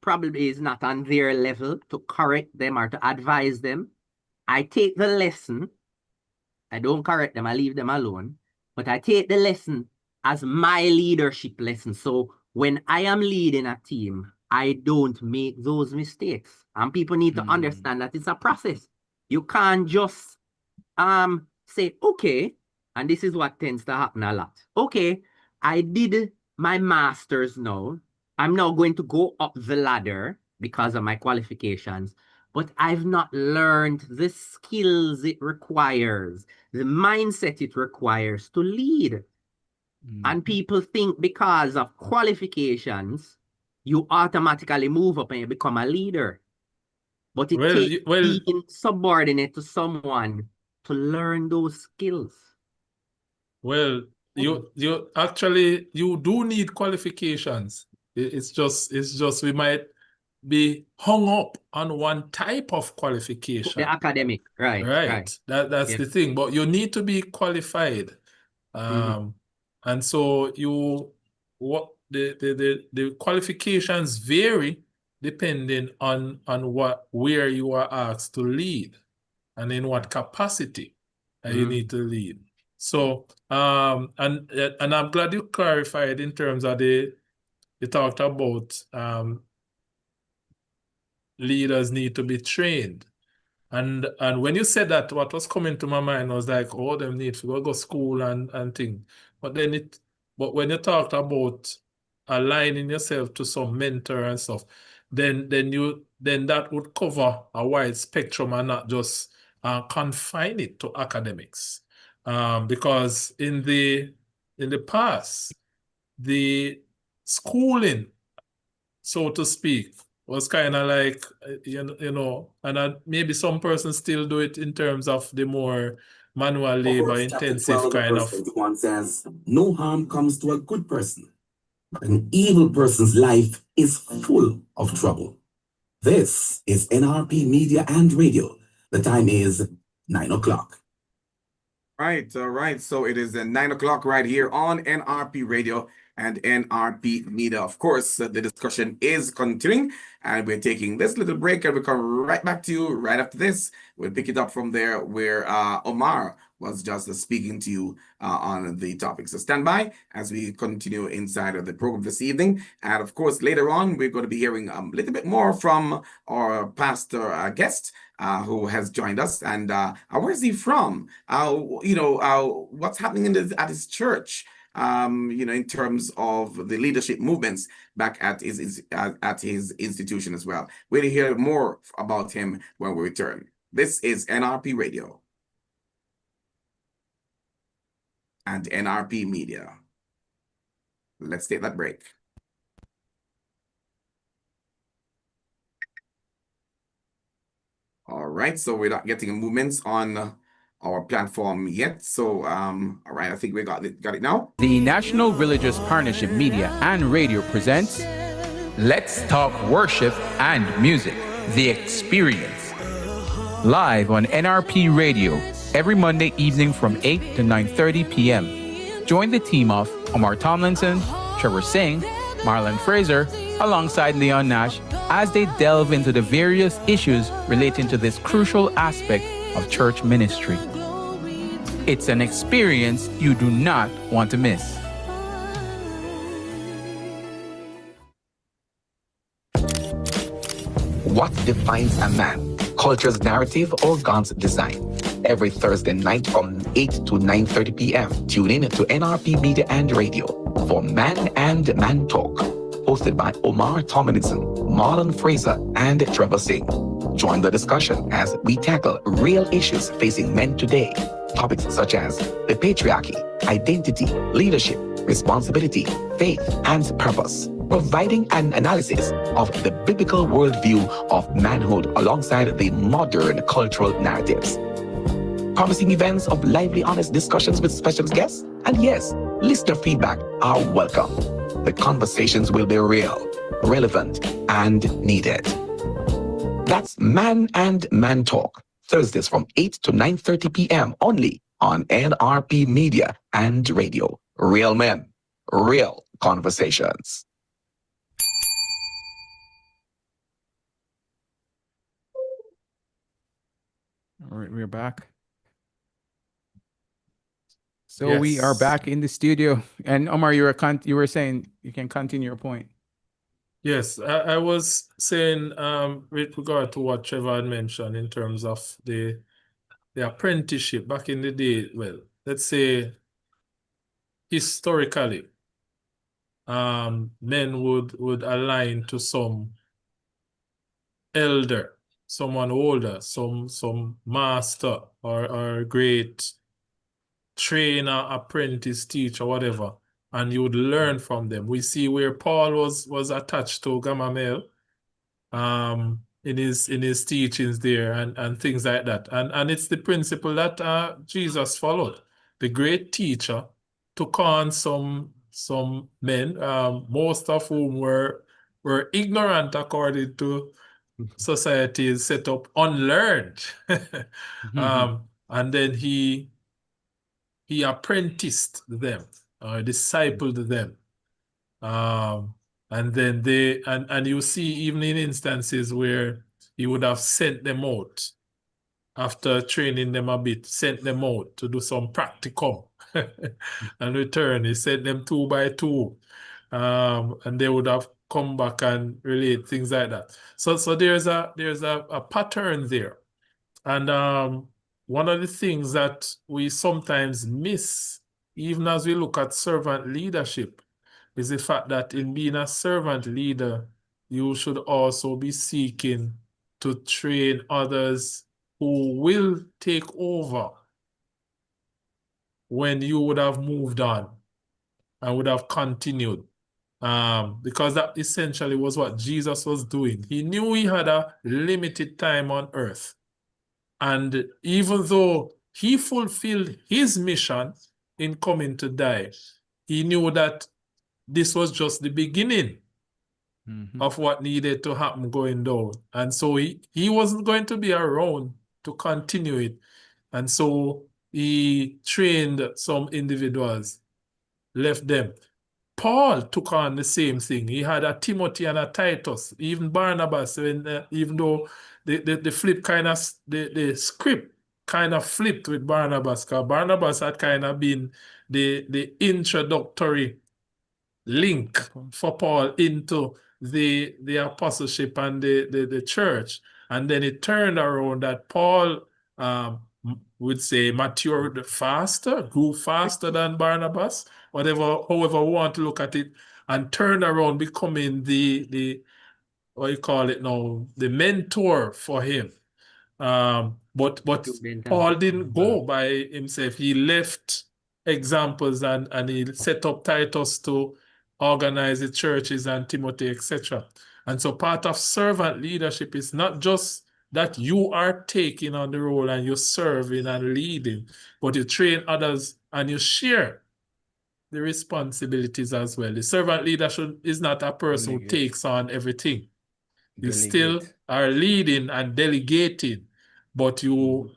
probably is not on their level to correct them or to advise them, I take the lesson. I don't correct them, I leave them alone, but I take the lesson as my leadership lesson. So when I am leading a team, I don't make those mistakes. And people need to understand that it's a process. You can't just say, okay, and this is what tends to happen a lot. Okay, I did my master's now. I'm now going to go up the ladder because of my qualifications, but I've not learned the skills it requires, the mindset it requires to lead. And people think because of qualifications, you automatically move up and you become a leader. But it takes being subordinate to someone to learn those skills. Well, you actually you do need qualifications. It's just we might be hung up on one type of qualification. The academic, right. That's the thing. But you need to be qualified. And so the qualifications vary depending on where you are asked to lead and in what capacity you need to lead. So and I'm glad you clarified in terms of you talked about leaders need to be trained. And when you said that, what was coming to my mind was like, oh, them need to go school and things. But when you talked about aligning yourself to some mentor and stuff, then that would cover a wide spectrum and not just confine it to academics. Because in the past, the schooling so to speak, was kind of like, you know, and maybe some persons still do it in terms of the more manual labor intensive kind of. One says, no harm comes to a good person, but an evil person's life is full of trouble. This is NRP Media and Radio. The time is 9 o'clock. Right, all right. So it is 9 o'clock right here on NRP Radio and NRP Media. Of course, the discussion is continuing, and we're taking this little break, and we'll come right back to you right after this. We'll pick it up from there where Omar was just speaking to you on the topic. So stand by as we continue inside of the program this evening. And of course, later on, we're going to be hearing a little bit more from our pastor guest who has joined us. And where's he from? What's happening at his church? In terms of the leadership movements back at his institution as well. We'll hear more about him when we return. This is NRP Radio and NRP Media. Let's take that break. All right, so we're not getting movements on our platform yet. So, all right, I think we got it now. The National Religious Partnership Media and Radio presents Let's Talk Worship and Music, The Experience. Live on NRP Radio every Monday evening from 8 to 9:30 p.m. Join the team of Omar Tomlinson, Trevor Singh, Marlon Fraser, alongside Leon Nash as they delve into the various issues relating to this crucial aspect of church ministry. It's an experience you do not want to miss. What defines a man? Culture's narrative or God's design? Every Thursday night from 8 to 9:30 p.m. Tune in to NRP Media and Radio for Man and Man Talk, hosted by Omar Tomlinson, Marlon Fraser, and Trevor Singh. Join the discussion as we tackle real issues facing men today. Topics such as the patriarchy, identity, leadership, responsibility, faith, and purpose, providing an analysis of the biblical worldview of manhood alongside the modern cultural narratives. Promising events of lively, honest discussions with special guests, and yes, listener feedback are welcome. The conversations will be real, relevant, and needed. That's Man and Man Talk, Thursdays from 8 to 9:30 p.m. only on NRP Media and Radio. Real men, real conversations. All right, we're back. So we are Yes. back in the studio. And Omar, you were saying you can continue your point. Yes, I was saying with regard to what Trevor had mentioned in terms of the apprenticeship back in the day. Well, let's say historically, men would align to some elder, someone older, some master or great trainer, apprentice, teacher, whatever, and you would learn from them. We see where Paul was attached to Gamaliel in his teachings there and things like that. And it's the principle that Jesus followed. The great teacher took on some men, most of whom were ignorant according to society's set up, unlearned. And then he apprenticed them, discipled them. And then and you see even in instances where he would have sent them out after training them a bit, sent them out to do some practicum and return. He sent them 2 by 2. And they would have come back and relate things like that. So there's a pattern there. And one of the things that we sometimes miss, even as we look at servant leadership, is the fact that in being a servant leader, you should also be seeking to train others who will take over when you would have moved on and would have continued because that essentially was what Jesus was doing. He knew he had a limited time on earth. And even though he fulfilled his mission in coming to die, he knew that this was just the beginning of what needed to happen going down. And so he wasn't going to be around to continue it. And so he trained some individuals, left them. Paul took on the same thing. He had a Timothy and a Titus, even Barnabas, even though the flip kind of, the script kind of flipped with Barnabas, because Barnabas had kind of been the introductory link for Paul into the apostleship and the church. And then it turned around that Paul would say matured faster, grew faster than Barnabas, however we want to look at it, and turned around becoming the what you call it now, the mentor for him. But Paul didn't go by himself. He left examples and he set up Titus to organize the churches and Timothy, etc. And so part of servant leadership is not just that you are taking on the role and you're serving and leading, but you train others and you share the responsibilities as well. The servant leadership is not a person who takes on everything. You still are leading and delegating, but you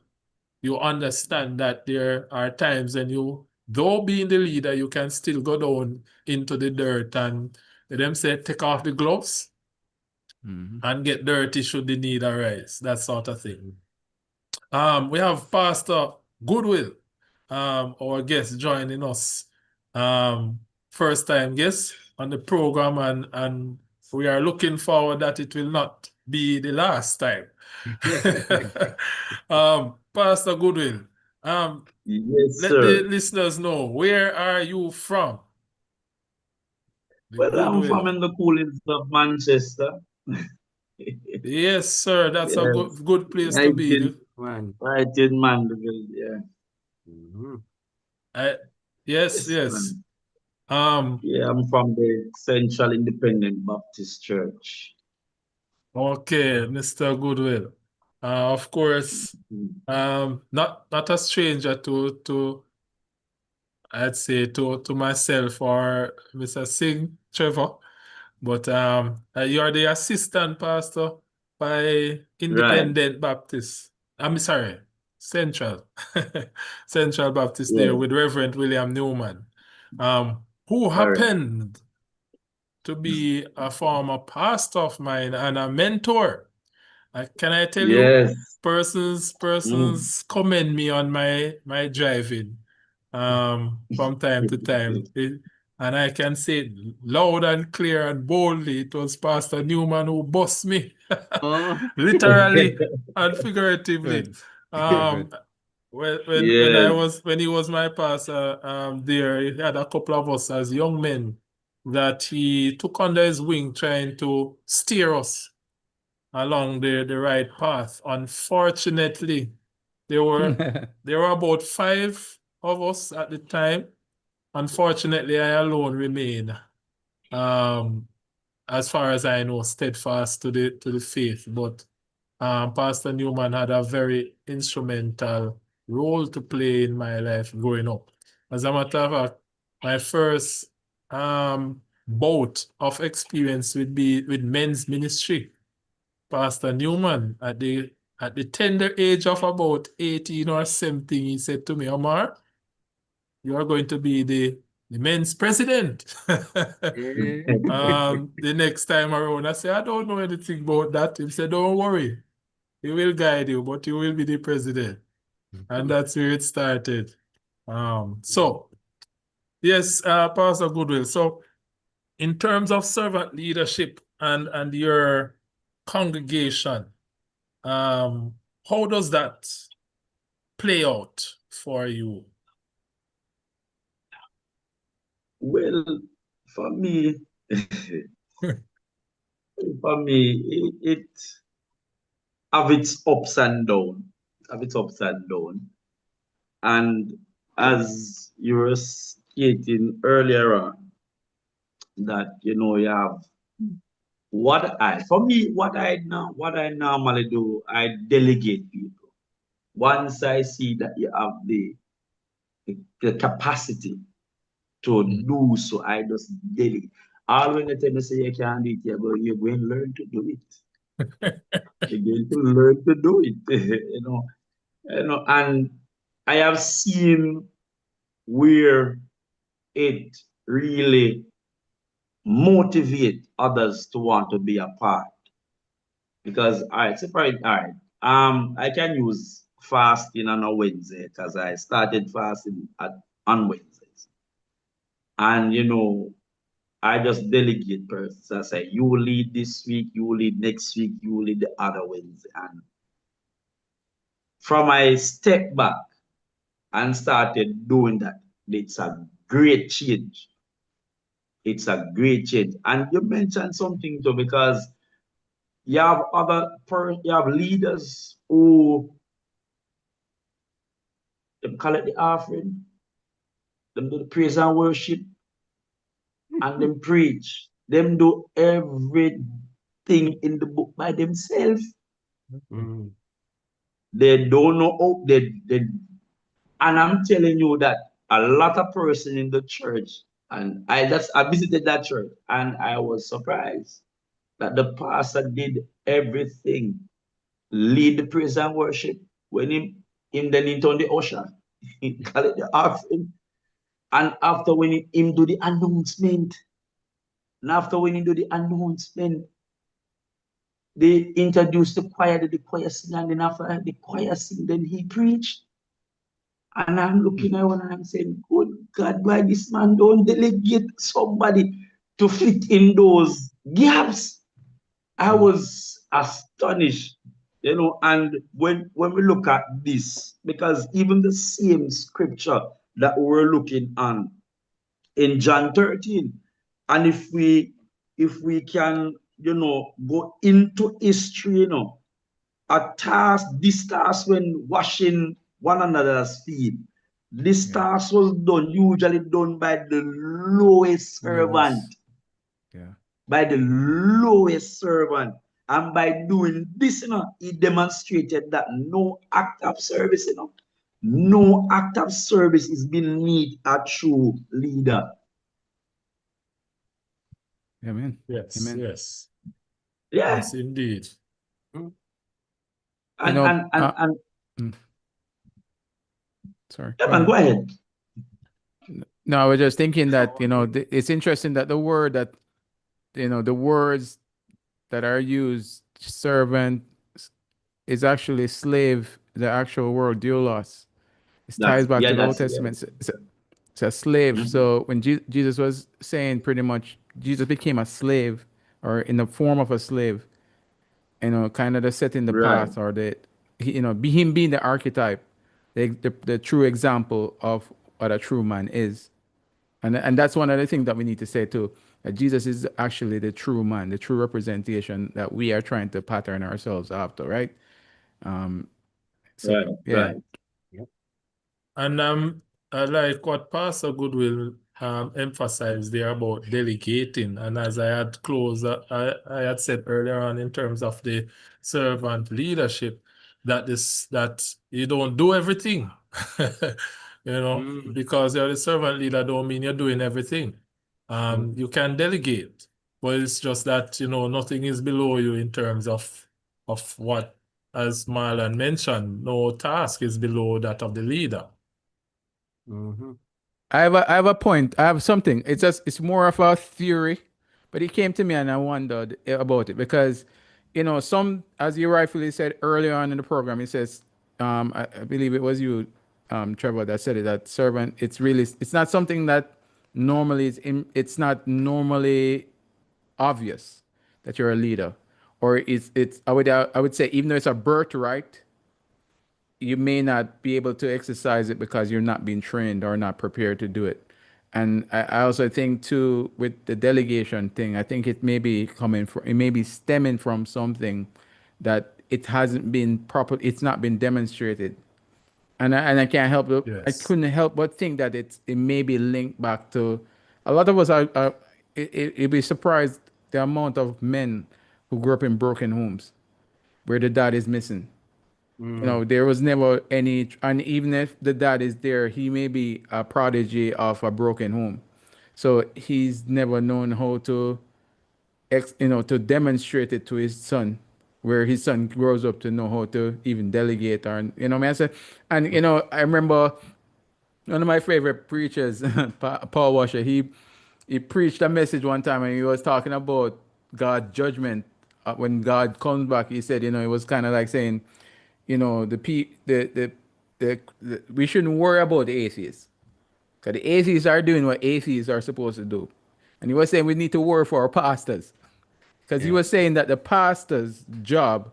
understand that there are times when you, though being the leader, you can still go down into the dirt and them say, take off the gloves and get dirty should the need arise, that sort of thing. We have Pastor Goodwill, our guest joining us. First time guest on the program, and we are looking forward that it will not be the last time. Pastor Goodwill, Yes, let sir. the listeners know, where are you from? Well, I'm from in the coolest of Manchester. Yes, sir. That's a Yes. good place to Right be. right in Mandeville, yeah. Yes. Yeah, I'm from the Central Independent Baptist Church. Okay, Mr. Goodwill. Of course, not a stranger to I'd say to myself or Mr. Singh Trevor, but you are the assistant pastor by Independent Baptist. I'm sorry, Central Central Baptist there Yeah. with Reverend William Newman, who Correct. happened to be a former pastor of mine and a mentor. Can I tell you, Yes. persons commend me on my driving from time to time. And I can say it loud and clear and boldly, it was Pastor Newman who bossed me, literally and figuratively. Good. When he was my pastor there, he had a couple of us as young men that he took under his wing, trying to steer us along the right path. Unfortunately, there were about 5 of us at the time. Unfortunately, I alone remain, as far as I know, steadfast to the faith. But Pastor Newman had a very instrumental role to play in my life growing up. As a matter of fact, my first bout of experience would be with men's ministry. Pastor Newman, at the tender age of about 18 or something, he said to me, Omar, you are going to be the men's president. The next time around, I said, I don't know anything about that. He said, don't worry. He will guide you, but you will be the president. And that's where it started. So, yes, Pastor Goodwill. So, in terms of servant leadership and your congregation, how does that play out for you? Well, for me, it have its ups and downs. And as you were stating earlier on, that you have what I normally do, I delegate people. Once I see that you have the capacity to do so, I just delegate. All when you tell me say you can't do it, you're going to learn to do it. You're going to learn to do it. And I have seen where it really motivate others to want to be a part. Because all right, separate. All right. I can use fasting on a Wednesday because I started fasting on Wednesdays. And I just delegate persons. I say, you will lead this week, you will lead next week, you will lead the other Wednesday. And from I step back and started doing that, it's a great change. It's a great change. And you mentioned something too, because you have you have leaders who they call it the offering, them do the praise and worship, and them preach. Them do everything in the book by themselves. They don't know how and I'm telling you that a lot of person in the church, and I visited that church and I was surprised that the pastor did everything, lead the praise and worship. When him then he turn the usher, he call it the offering. And after when him do the announcement, and after when he do the announcement, they introduce the choir, the choir sing, and then after the choir sing, then he preach. And I'm looking at one and I'm saying, good God, why this man don't delegate somebody to fit in those gaps? I was astonished, and when we look at this, because even the same scripture that we're looking on in John 13, and if we can, go into history, this task when washing one another's feet, this task was usually done by the lowest servant. Yeah. By the lowest servant. And by doing this, he demonstrated that no act of service, no act of service is beneath a true leader. Amen. Yes, Amen. yes, Yeah. yes, indeed. Sorry. Yeah, man, go ahead. No, I was just thinking that, it's interesting that the word that, the words that are used, servant, is actually slave, the actual word, doulos. It ties back to the Old Testament. It's a slave. So when Jesus was saying pretty much, Jesus became a slave or in the form of a slave, kind of the setting the path or him being the archetype, the true example of what a true man is. And that's one of the things that we need to say too, that Jesus is actually the true man, the true representation that we are trying to pattern ourselves after, right? Yeah. And I like what Pastor Goodwill emphasized there about delegating. And as I had closed, I had said earlier on in terms of the servant leadership, that you don't do everything. Because you're the servant leader don't mean you're doing everything. You can delegate, but it's just that nothing is below you in terms of what, as Marlon mentioned, no task is below that of the leader. I have a point. I have something. It's more of a theory, but it came to me and I wondered about it because, some, as you rightfully said earlier on in the program, it says, I believe it was you, Trevor, that said it, that servant. It's not something that normally it's not normally obvious that you're a leader, or it's I would say even though it's a birthright, you may not be able to exercise it because you're not being trained or not prepared to do it. And I also think too with the delegation thing, I think it may be it may be stemming from something that it's not been demonstrated. And I can't help it. I Yes. couldn't help but think that it may be linked back to a lot of us are you'd be surprised the amount of men who grew up in broken homes where the dad is missing. You know, there was never any, and even if the dad is there, he may be a prodigy of a broken home. So he's never known how to, to demonstrate it to his son, where his son grows up to know how to even delegate or, what I said. And, I remember one of my favorite preachers, Paul Washer, he preached a message one time and he was talking about God's judgment. When God comes back, he said, it was kind of like saying, we shouldn't worry about the atheists because the atheists are doing what atheists are supposed to do. And he was saying we need to worry for our pastors because he was saying that the pastor's job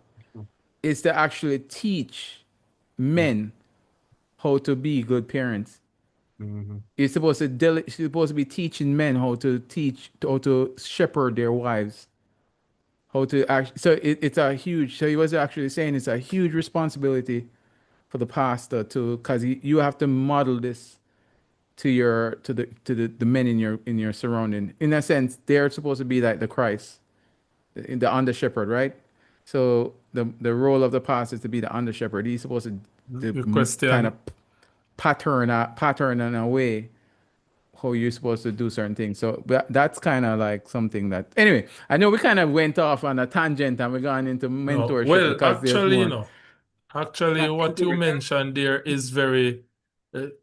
is to actually teach men how to be good parents. You're supposed to you're supposed to be teaching men how to shepherd their wives, how to act. So it's a huge. So he was actually saying it's a huge responsibility for the pastor to, because you have to model this to the men in your surrounding. In a sense, they're supposed to be like the Christ, the under shepherd, right? So the role of the pastor is to be the under shepherd. He's supposed to Good question. kind of pattern in a way how you're supposed to do certain things. So that's kind of like something that. Anyway, I know we kind of went off on a tangent and we're going into No, mentorship well, because there's actually, more. actually, what you Mentorship. mentioned there is very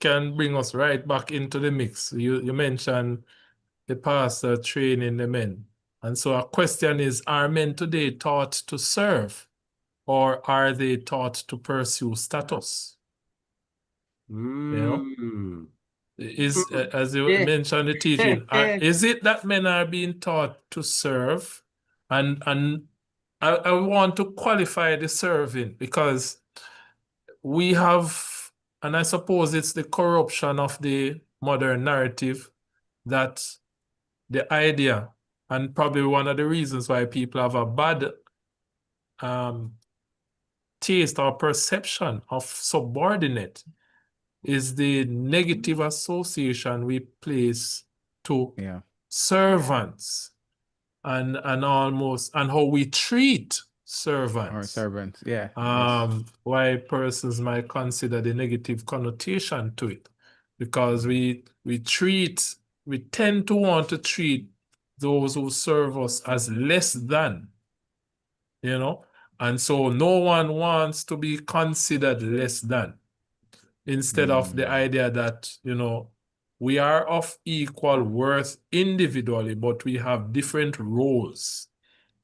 can bring us right back into the mix. You mentioned the pastor training the men, and so a question is: are men today taught to serve, or are they taught to pursue status? You know, is as you Yeah. mentioned the teaching, is it that men are being taught to serve, and I want to qualify the serving because we have, and I suppose it's the corruption of the modern narrative that the idea, and probably one of the reasons why people have a bad taste or perception of subordinate is the negative association we place to Yeah. servants and almost and how we treat Or servants. servants. Yeah. Yes. Why persons might consider the negative connotation to it, because we tend to want to treat those who serve us as less than, and so no one wants to be considered less than, instead of the idea that, we are of equal worth individually, but we have different roles,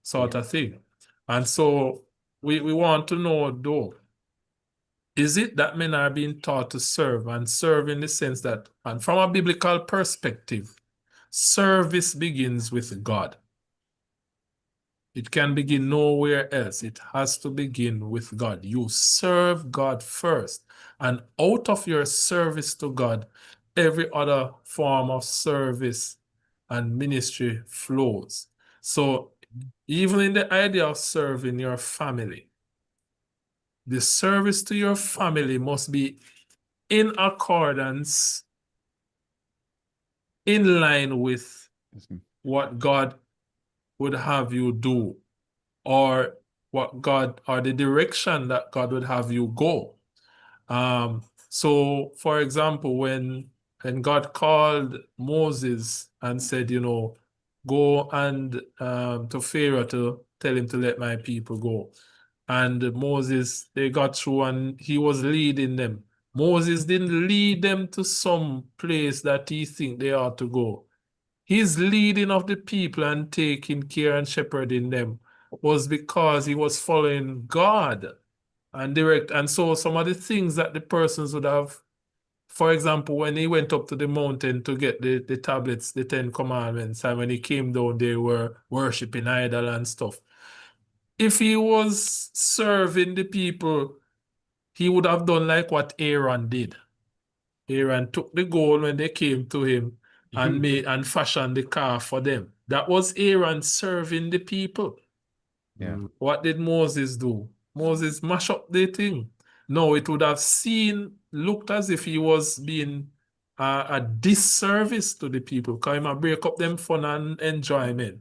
sort of thing. And so we want to know, though, is it that men are being taught to serve, and serve in the sense that, and from a biblical perspective, service begins with God. It can begin nowhere else. It has to begin with God. You serve God first, and out of your service to God, every other form of service and ministry flows. So even in the idea of serving your family, the service to your family must be in accordance, in line with what God would have you do, or what God, or the direction that God would have you go. So for example, when God called Moses and said, go and to Pharaoh to tell him to let my people go. And Moses, they got through and he was leading them. Moses didn't lead them to some place that he think they ought to go. His leading of the people and taking care and shepherding them was because he was following God and direct. And so some of the things that the persons would have, for example, when he went up to the mountain to get the tablets, the 10 Commandments, and when he came down, they were worshiping idol and stuff. If he was serving the people, he would have done like what Aaron did. Aaron took the gold when they came to him and made and fashioned the calf for them. That was Aaron serving the people. Yeah. What did Moses do? Moses mash up the thing. No, it would have looked as if he was being a disservice to the people because he might break up them fun and enjoyment.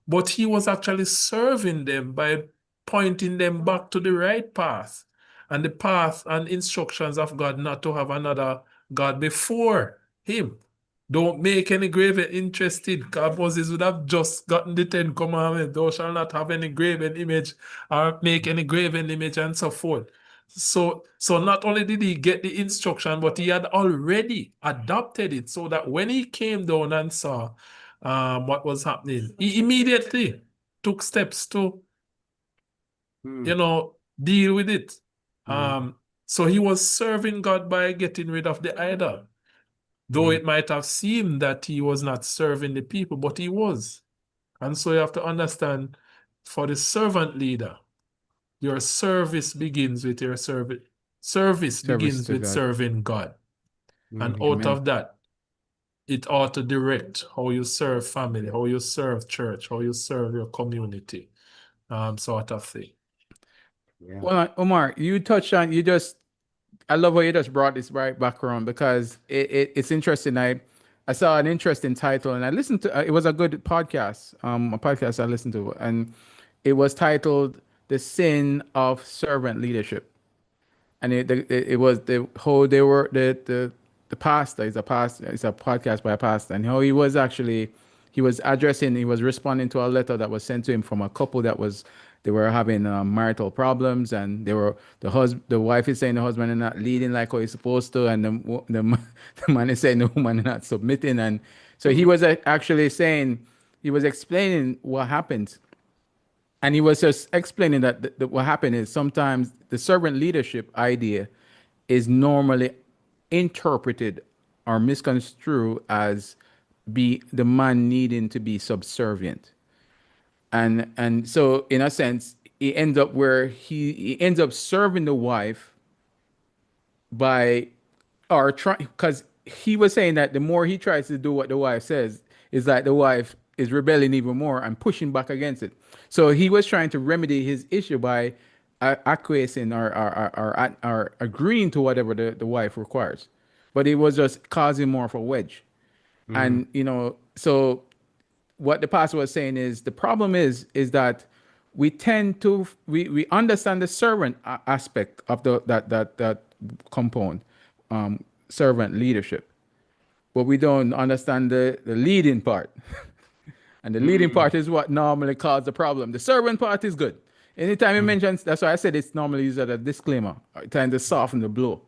But he was actually serving them by pointing them back to the right path and the path and instructions of God not to have another God before him. Don't make any graven interested, because Moses would have just gotten the 10 Commandments. Thou shalt not have any graven image or make any graven image and so forth. So not only did he get the instruction, but he had already adopted it so that when he came down and saw what was happening, he immediately took steps to, deal with it. So he was serving God by getting rid of the idol. Though it might have seemed that he was not serving the people, but he was. And so you have to understand, for the servant leader, your service begins with your service. Service begins to with God. serving God. And out Amen. of that, it ought to direct how you serve family, how you serve church, how you serve your community, sort of thing. Yeah. Well, Omar, you touched on, I love how you just brought this right back around because it's interesting. I saw an interesting title and I listened to, it was a good podcast, a podcast I listened to, and it was titled "The Sin of Servant Leadership." And it was the whole they were the pastor is a pastor, it's a podcast by a pastor, and how he was addressing, he was responding to a letter that was sent to him from a couple they were having marital problems, and the wife is saying the husband is not leading like how he's supposed to, and the man is saying the woman is not submitting, and so he was actually saying, he was explaining what happened. And he was just explaining that what happened is sometimes the servant leadership idea is normally interpreted or misconstrued as be the man needing to be subservient. And so in a sense, he ends up where he ends up serving the wife by or trying, because he was saying that the more he tries to do what the wife says, is that the wife is rebelling even more and pushing back against it. So he was trying to remedy his issue by acquiescing or agreeing to whatever the wife requires, but it was just causing more of a wedge. And so what the pastor was saying is the problem is that we tend to we understand the servant aspect of that component, servant leadership, but we don't understand the leading part. And the leading part is what normally causes the problem. The servant part is good. Anytime he mentions, that's why I said it's normally used as a disclaimer, trying to soften the blow.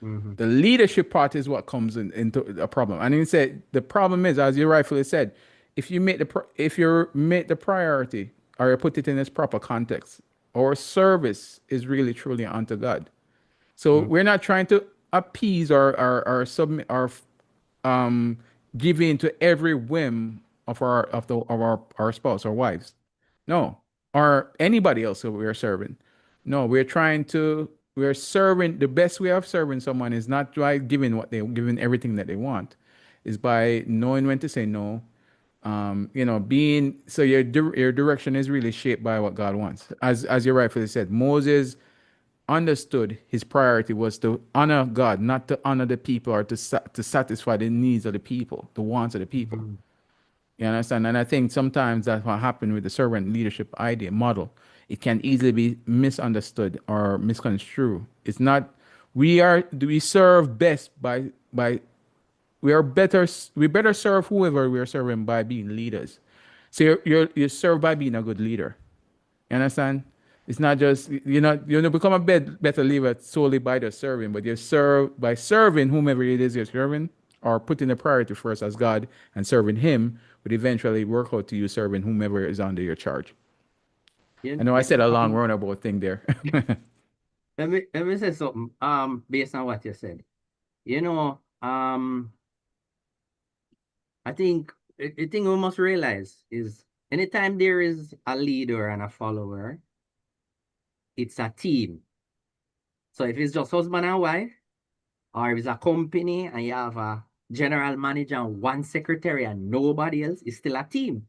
The leadership part is what comes into a problem. And he said the problem is, as you rightfully said, if you make the priority or you put it in its proper context, our service is really truly unto God. So we're not trying to appease or submit or give in to every whim of our spouse or wives. No, or anybody else who we are serving. No, we're serving. The best way of serving someone is not by giving everything that they want, is by knowing when to say no. Being so your direction is really shaped by what God wants. As you rightfully said, Moses understood his priority was to honor God, not to honor the people or to satisfy the needs of the people, the wants of the people. You understand? And I think sometimes that's what happened with the servant leadership idea model. It can easily be misunderstood or misconstrued. It's not. We serve best by we better serve whoever we are serving by being leaders. So you serve by being a good leader. You understand? It's not just you don't become a better leader solely by the serving, but you serve by serving whomever it is you're serving, or putting the priority first as God and serving Him would eventually work out to you serving whomever is under your charge. I know I said a long roundabout thing there. Let me say something. Based on what you said, I think the thing we must realize is anytime there is a leader and a follower, it's a team. So if it's just husband and wife, or if it's a company and you have a general manager and one secretary and nobody else, it's still a team.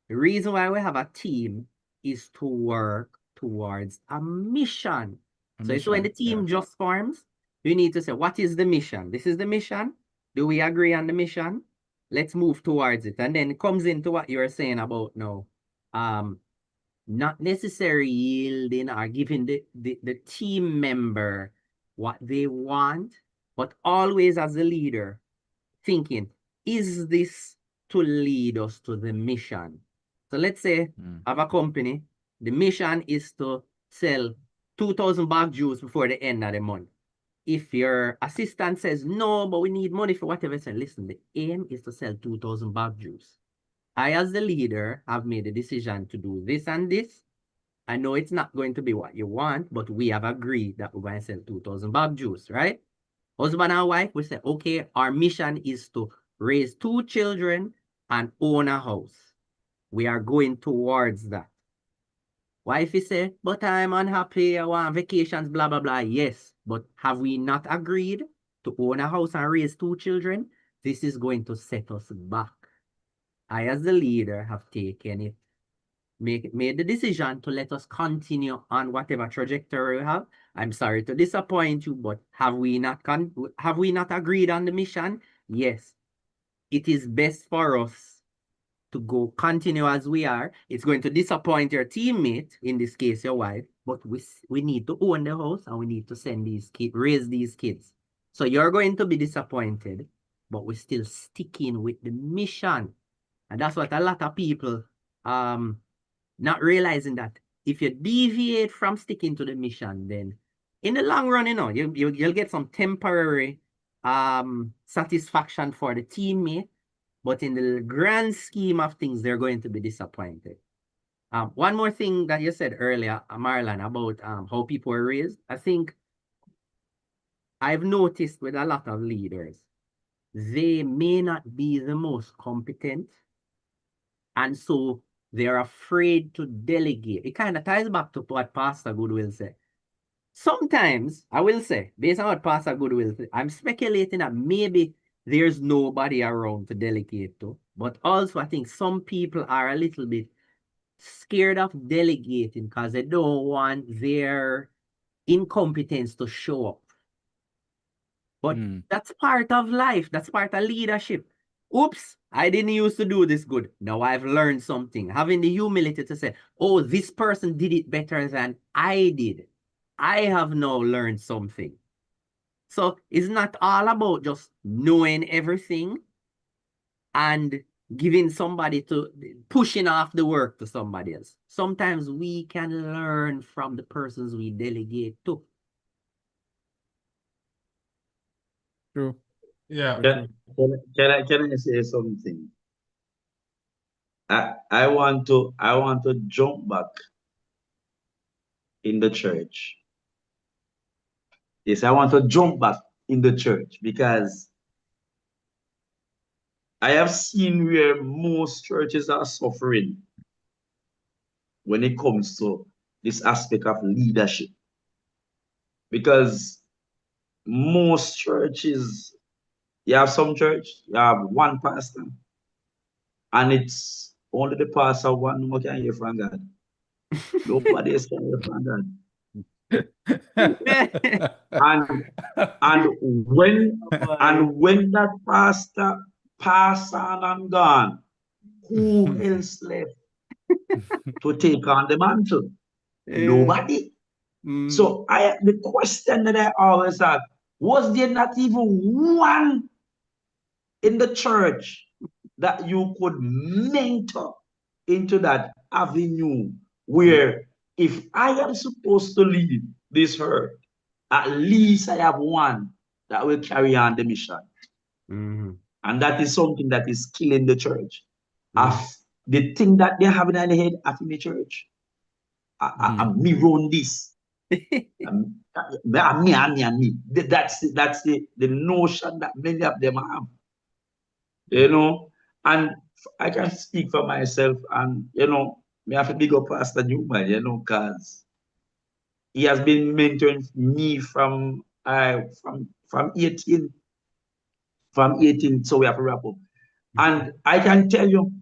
The reason why we have a team is to work towards a mission. So it's when the team just forms, you need to say, what is the mission? This is the mission. Do we agree on the mission? Let's move towards it. And then it comes into what you're saying about now. Not necessarily yielding or giving the team member what they want, but always as a leader thinking, is this to lead us to the mission? So let's say I have a company, the mission is to sell 2,000 bag juice before the end of the month. If your assistant says, no, but we need money for whatever, say, listen, the aim is to sell 2,000 bag juice. I, as the leader, have made a decision to do this and this. I know it's not going to be what you want, but we have agreed that we're going to sell 2,000 bag juice, right? Husband and wife, we say, okay, our mission is to raise 2 children and own a house. We are going towards that. Wifey say, but I'm unhappy, I want vacations, blah, blah, blah. Yes, but have we not agreed to own a house and raise 2 children? This is going to set us back. I, as the leader, have taken it, made the decision to let us continue on whatever trajectory we have. I'm sorry to disappoint you, but have we not agreed on the mission? Yes. It is best for us to go continue as we are. It's going to disappoint your teammate, in this case your wife, but we need to own the house and we need to send these kids, raise these kids. So you're going to be disappointed, but we're still sticking with the mission. And that's what a lot of people not realizing, that if you deviate from sticking to the mission, then in the long run, you'll get some temporary satisfaction for the teammate, but in the grand scheme of things, they're going to be disappointed. One more thing that you said earlier, Marlon, about how people are raised, I think I've noticed with a lot of leaders, they may not be the most competent, and so they're afraid to delegate. It kind of ties back to what Pastor Goodwill said. Sometimes, I will say, based on what Pastor Goodwill said, I'm speculating that maybe there's nobody around to delegate to. But also, I think some people are a little bit scared of delegating because they don't want their incompetence to show up. But that's part of life. That's part of leadership. Oops, I didn't used to do this good. Now I've learned something. Having the humility to say, oh, this person did it better than I did. I have now learned something. So it's not all about just knowing everything and giving somebody to pushing off the work to somebody else. Sometimes we can learn from the persons we delegate to. True. Yeah. Can I say something? I want to jump back in the church. Yes, I want to jump back in the church because I have seen where most churches are suffering when it comes to this aspect of leadership. Because most churches, you have some church, you have one pastor, and it's only the pastor one who can hear from God. Nobody else can hear from God. And when that pastor pass on and gone, who else left to take on the mantle? Nobody. So the question that I always ask, was there not even one in the church that you could mentor into that avenue where if I am supposed to lead this herd, at least I have one that will carry on the mission. And that is something that is killing the church. The thing that they have in their head after the church, me run this. Me. That's the notion that many of them have. And I can speak for myself, and me have to big up Pastor Newman, because he has been mentoring me from 18. From 18, so we have to wrap up. And I can tell you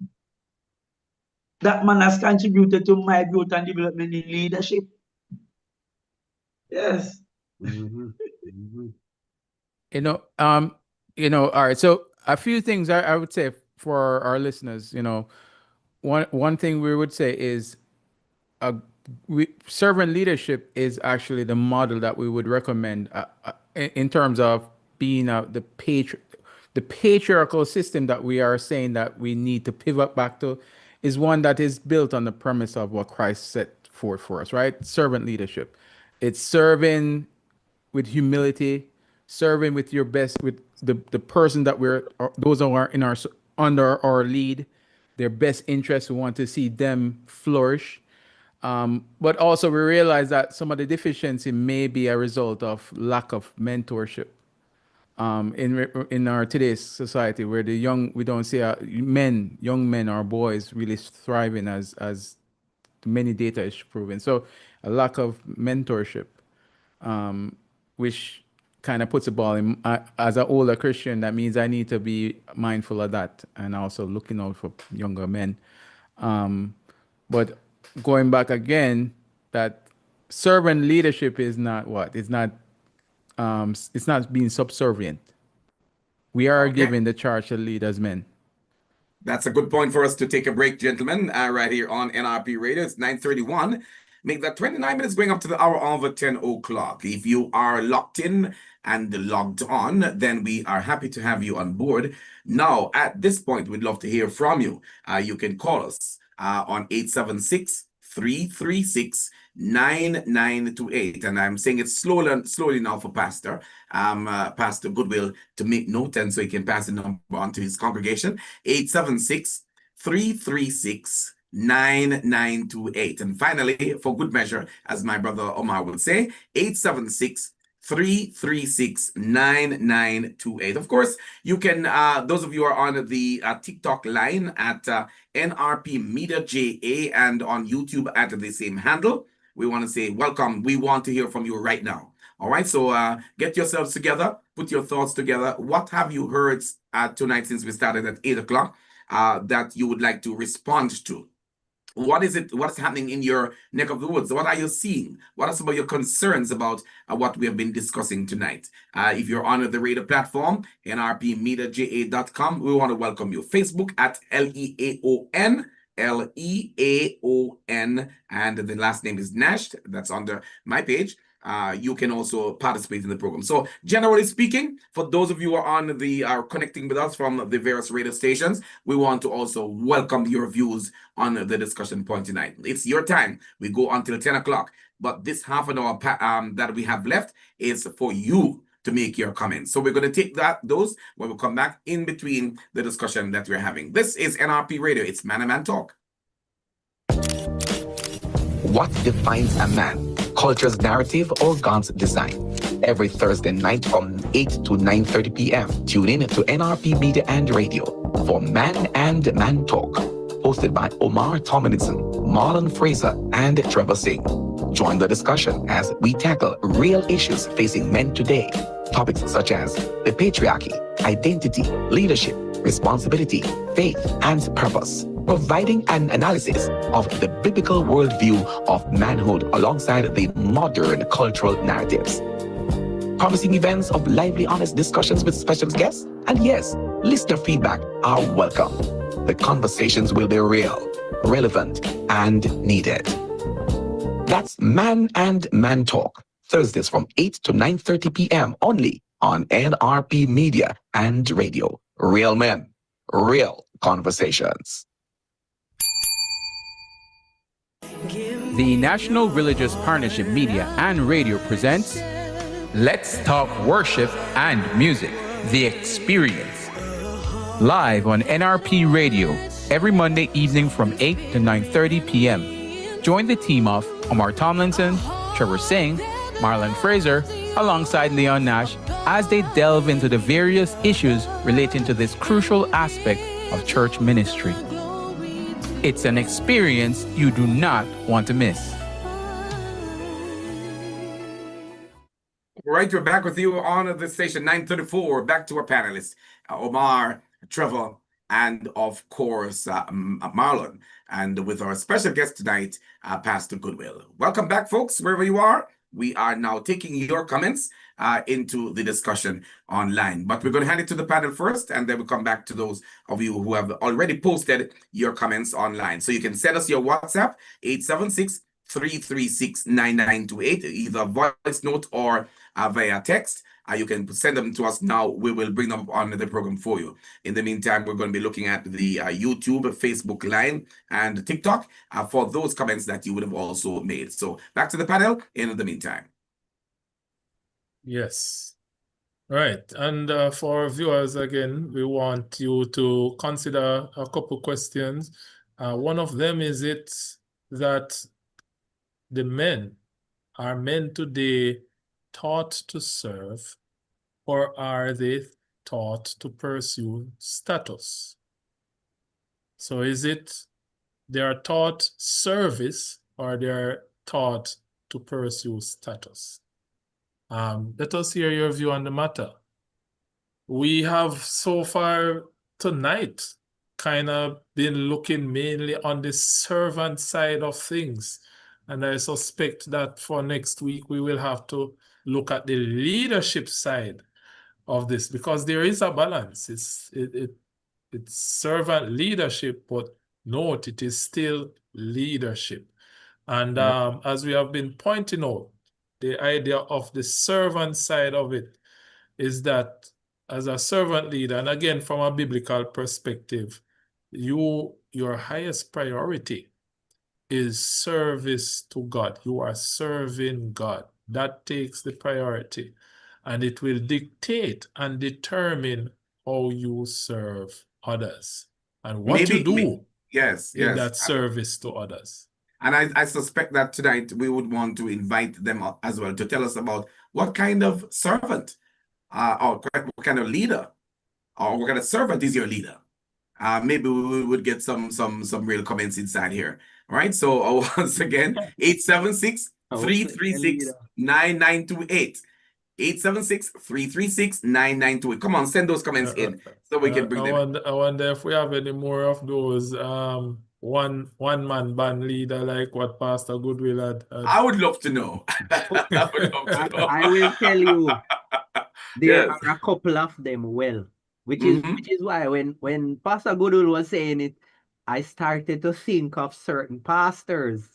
that man has contributed to my growth and development in leadership. Yes. All right. So a few things I would say for our listeners, one thing we would say is servant leadership is actually the model that we would recommend in terms of being the patriarchal system that we are saying that we need to pivot back to is one that is built on the premise of what Christ set forth for us, right? Servant leadership. It's serving with humility, serving with your best, with the person that those who are in our under our lead, their best interests. We want to see them flourish. But also we realize that some of the deficiency may be a result of lack of mentorship. In our today's society, where we don't see young men or boys really thriving as many data is proven. So a lack of mentorship, which kind of puts the ball in. As an older Christian, that means I need to be mindful of that and also looking out for younger men. But going back again, that servant leadership is not what? It's not being subservient. We are given the charge to lead as men. That's a good point for us to take a break, gentlemen, right here on NRP Radio. It's 9:31. Make that 29 minutes going up to the hour of 10 o'clock. If you are locked in and logged on, then we are happy to have you on board. Now, at this point, we'd love to hear from you. You can call us on 876-336-9928. And I'm saying it slowly now for Pastor Goodwill to make note, and so he can pass the number on to his congregation. 876-336-9928. And finally, for good measure, as my brother Omar would say, 876-336-9928. Of course, you can, those of you who are on the TikTok line at NRP Media JA and on YouTube at the same handle, we want to say welcome. We want to hear from you right now. All right, so get yourselves together, put your thoughts together. What have you heard tonight since we started at 8 o'clock that you would like to respond to? What is it? What's happening in your neck of the woods? What are you seeing? What are some of your concerns about what we have been discussing tonight? If you're on the radio platform, nrpmediaja.com, we want to welcome you. Facebook at LEAON, and the last name is Nash. That's under my page. You can also participate in the program. So generally speaking, for those of you who are connecting with us from the various radio stations, we want to also welcome your views on the discussion point tonight. It's your time. We go until 10 o'clock, but this half an hour that we have left is for you to make your comments. So we're going to take those when we come back in between the discussion that we're having. This is NRP Radio. It's Man and Man Talk. What defines a man? Culture's narrative or God's design? Every Thursday night from 8 to 9:30 p.m. Tune in to NRP Media and Radio for Man and Man Talk, hosted by Omar Tomlinson, Marlon Fraser, and Trevor Singh. Join the discussion as we tackle real issues facing men today. Topics such as the patriarchy, identity, leadership, responsibility, faith, and purpose, providing an analysis of the biblical worldview of manhood alongside the modern cultural narratives. Promising events of lively, honest discussions with special guests, and yes, listener feedback are welcome. The conversations will be real, relevant, and needed. That's Man and Man Talk, Thursdays from 8 to 9:30 p.m. only on NRP Media and Radio. Real men, real conversations. The National Religious Partnership Media and Radio presents Let's Talk Worship and Music, The Experience. Live on NRP Radio every Monday evening from 8 to 9:30 p.m. Join the team of Omar Tomlinson, Trevor Singh, Marlon Fraser, alongside Leon Nash as they delve into the various issues relating to this crucial aspect of church ministry. It's an experience you do not want to miss. All right, we're back with you on the station 9:34. Back to our panelists, Omar, Trevor, and of course, Marlon. And with our special guest tonight, Pastor Goodwill. Welcome back, folks, wherever you are. we are now taking your comments into the discussion online. But we're going to hand it to the panel first, and then we'll come back to those of you who have already posted your comments online. So you can send us your WhatsApp, 876-336-9928, either voice note or via text. You can send them to us now. We will bring them on the program for you. In the meantime, we're going to be looking at the YouTube, Facebook Line, and TikTok for those comments that you would have also made. So back to the panel in the meantime. Yes. Right. And for our viewers, again, we want you to consider a couple questions. One of them is it that the men are men today taught to serve, or are they taught to pursue status? So is it they are taught service, or they are taught to pursue status? Let us hear your view on the matter. We have so far tonight kind of been looking mainly on the servant side of things. And I suspect that for next week, we will have to look at the leadership side of this, because there is a balance. It's servant leadership, but note, it is still leadership. And as we have been pointing out, the idea of the servant side of it is that as a servant leader, and again, from a biblical perspective, your highest priority is service to God. You are serving God. That takes the priority, and it will dictate and determine how you serve others and what you do in that service to others. And I suspect that tonight we would want to invite them up as well to tell us about what kind of servant or what kind of leader or what kind of servant is your leader. Maybe we would get some real comments inside here. All right. So once again, 876-336-9928. 876-336-9928. Come on, send those comments in so we can bring them. I wonder if we have any more of those one man band leader like what Pastor Goodwill had. I would love to know. I will tell you, there are a couple of them which is why when Pastor Goodwill was saying it, I started to think of certain pastors.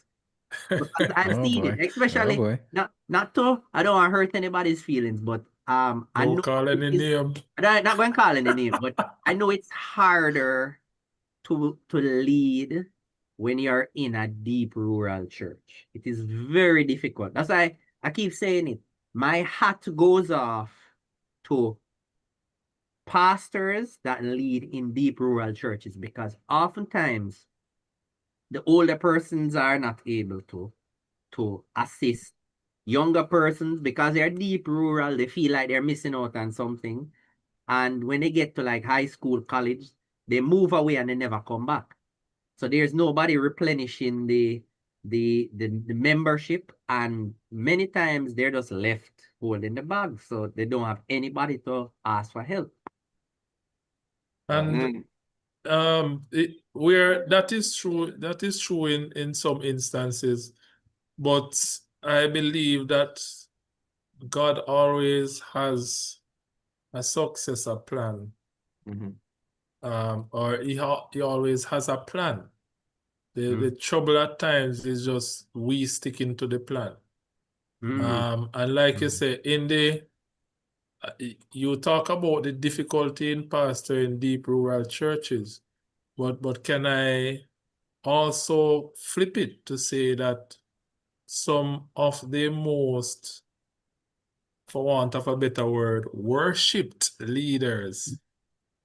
Because I've seen it, especially not to, I don't want to hurt anybody's feelings, but I know call any name. I'm not going to call any name, but I know it's harder to lead when you're in a deep rural church. It is very difficult. That's why I keep saying it. My hat goes off to pastors that lead in deep rural churches, because oftentimes the older persons are not able to assist younger persons because they're deep rural. They feel like they're missing out on something. And when they get to like high school, college, they move away and they never come back. So there's nobody replenishing the membership, and many times they're just left holding the bag. So they don't have anybody to ask for help. And that is true in some instances, but I believe that God always has a successor plan, or he always has a plan. The trouble at times is just we sticking to the plan. And like you say, you talk about the difficulty in pastoring deep rural churches, but can I also flip it to say that some of the most, for want of a better word, worshipped leaders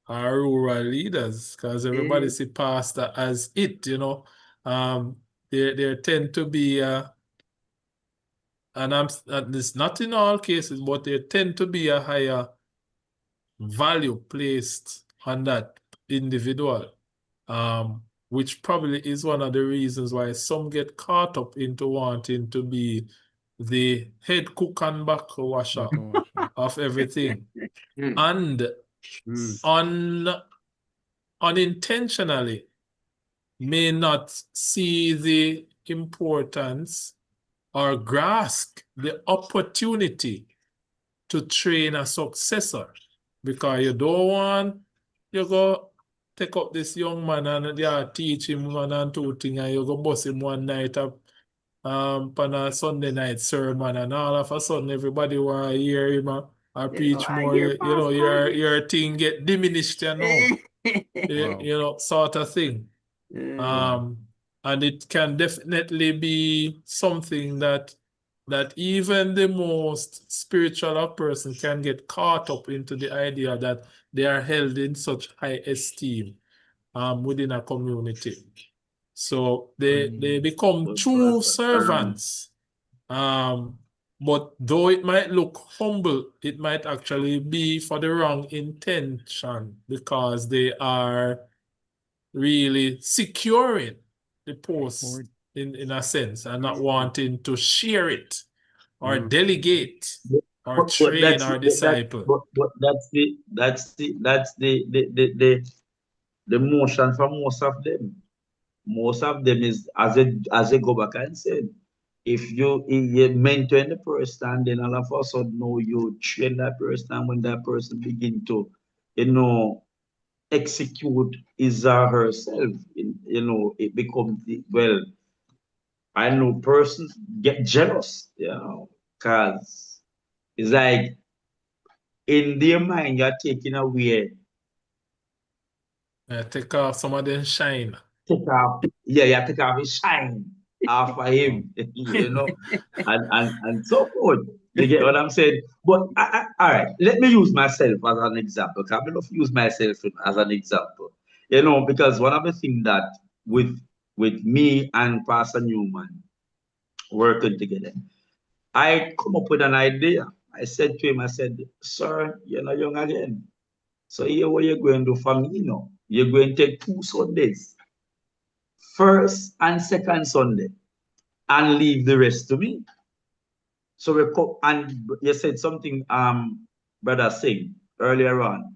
are rural leaders, because everybody see pastor as it, there tend to be and it's not in all cases, but there tend to be a higher value placed on that individual, which probably is one of the reasons why some get caught up into wanting to be the head cook and back washer of everything, and unintentionally may not see the importance or grasp the opportunity to train a successor, because you don't want you go take up this young man and teach him one and two things, and you go bust him one night up on a Sunday night sermon, and all of a sudden everybody want to hear him or preach more. Your thing get diminished, sort of thing. And it can definitely be something that even the most spiritual person can get caught up into the idea that they are held in such high esteem within a community. So they become true servants. But though it might look humble, it might actually be for the wrong intention, because they are really securing the post in a sense, and not wanting to share it or delegate or train or disciple. But that's the motion for most of them. Most of them is as they go back and said, if you mentor the person, then all of a sudden know you train that person, and when that person begin to execute his or herself, it becomes, well, I know persons get jealous, because it's like in their mind you're taking away, Take off some of them shine. you take off his shine off of him, and so forth. You get what I'm saying? But all right, let me use myself as an example. I'm going to use myself as an example. Because one of the things that with me and Pastor Newman working together, I come up with an idea. I said to him, I said, sir, you're not young again. So here what you're going to do for me, you're going to take 2 Sundays, first and second Sunday, and leave the rest to me. So and you said something, Brother Singh, earlier on,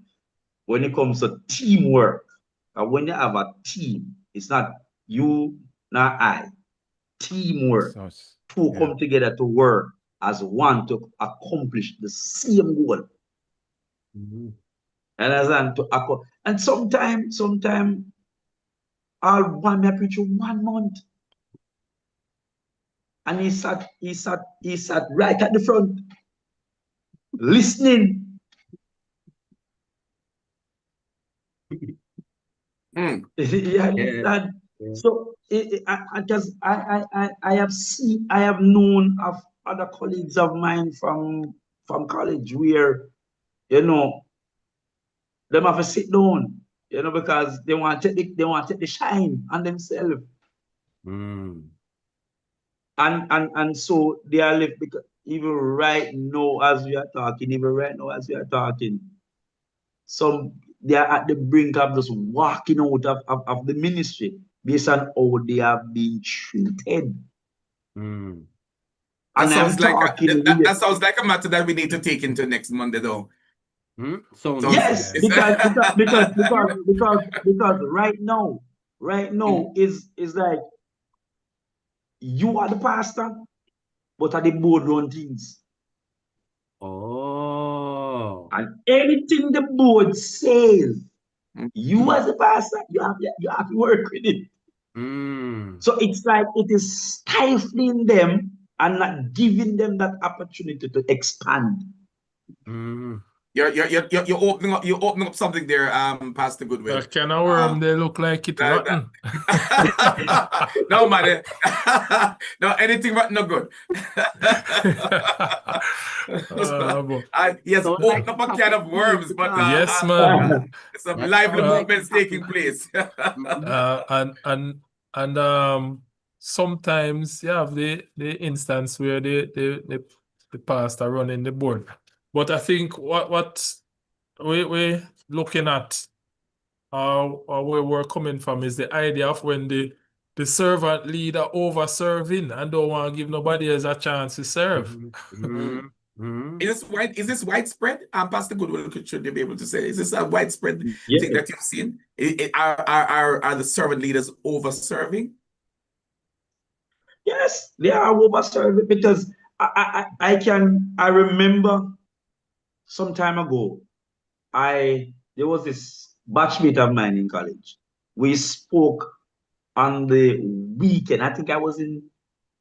when it comes to teamwork. And when you have a team, it's not you, not I. Teamwork. Two come together to work as one to accomplish the same goal. And sometimes I'll want me preach 1 month. And he sat right at the front, listening. So I have known of other colleagues of mine from college where them have to sit down, because they want to take the shine on themselves. And so they are left, because even right now as we are talking, some they are at the brink of just walking out of the ministry based on how they have been treated. That sounds like a matter that we need to take into next Monday, though. Yes, because right now is like you are the pastor, but are the board run things. And anything the board says, you as a pastor, you have to work with it. So it's like it is stifling them and not giving them that opportunity to expand. You're opening up something there, Pastor Goodwill. That kind of worm, they look like it rotten. No, man. No, anything rotten, no good. Yes, open up a can of worms, but yes, man. some lively movements taking place. And sometimes you have the instance where the pastor running the board. But I think what we're looking at, or where we're coming from, is the idea of when the servant leader over serving and don't want to give nobody else a chance to serve. Is this widespread? Pastor Goodwill should be able to say, is this a widespread thing that you've seen? Are the servant leaders over serving? Yes, they are over service because I remember some time ago, there was this batchmate of mine in college. We spoke on the weekend. I think I was in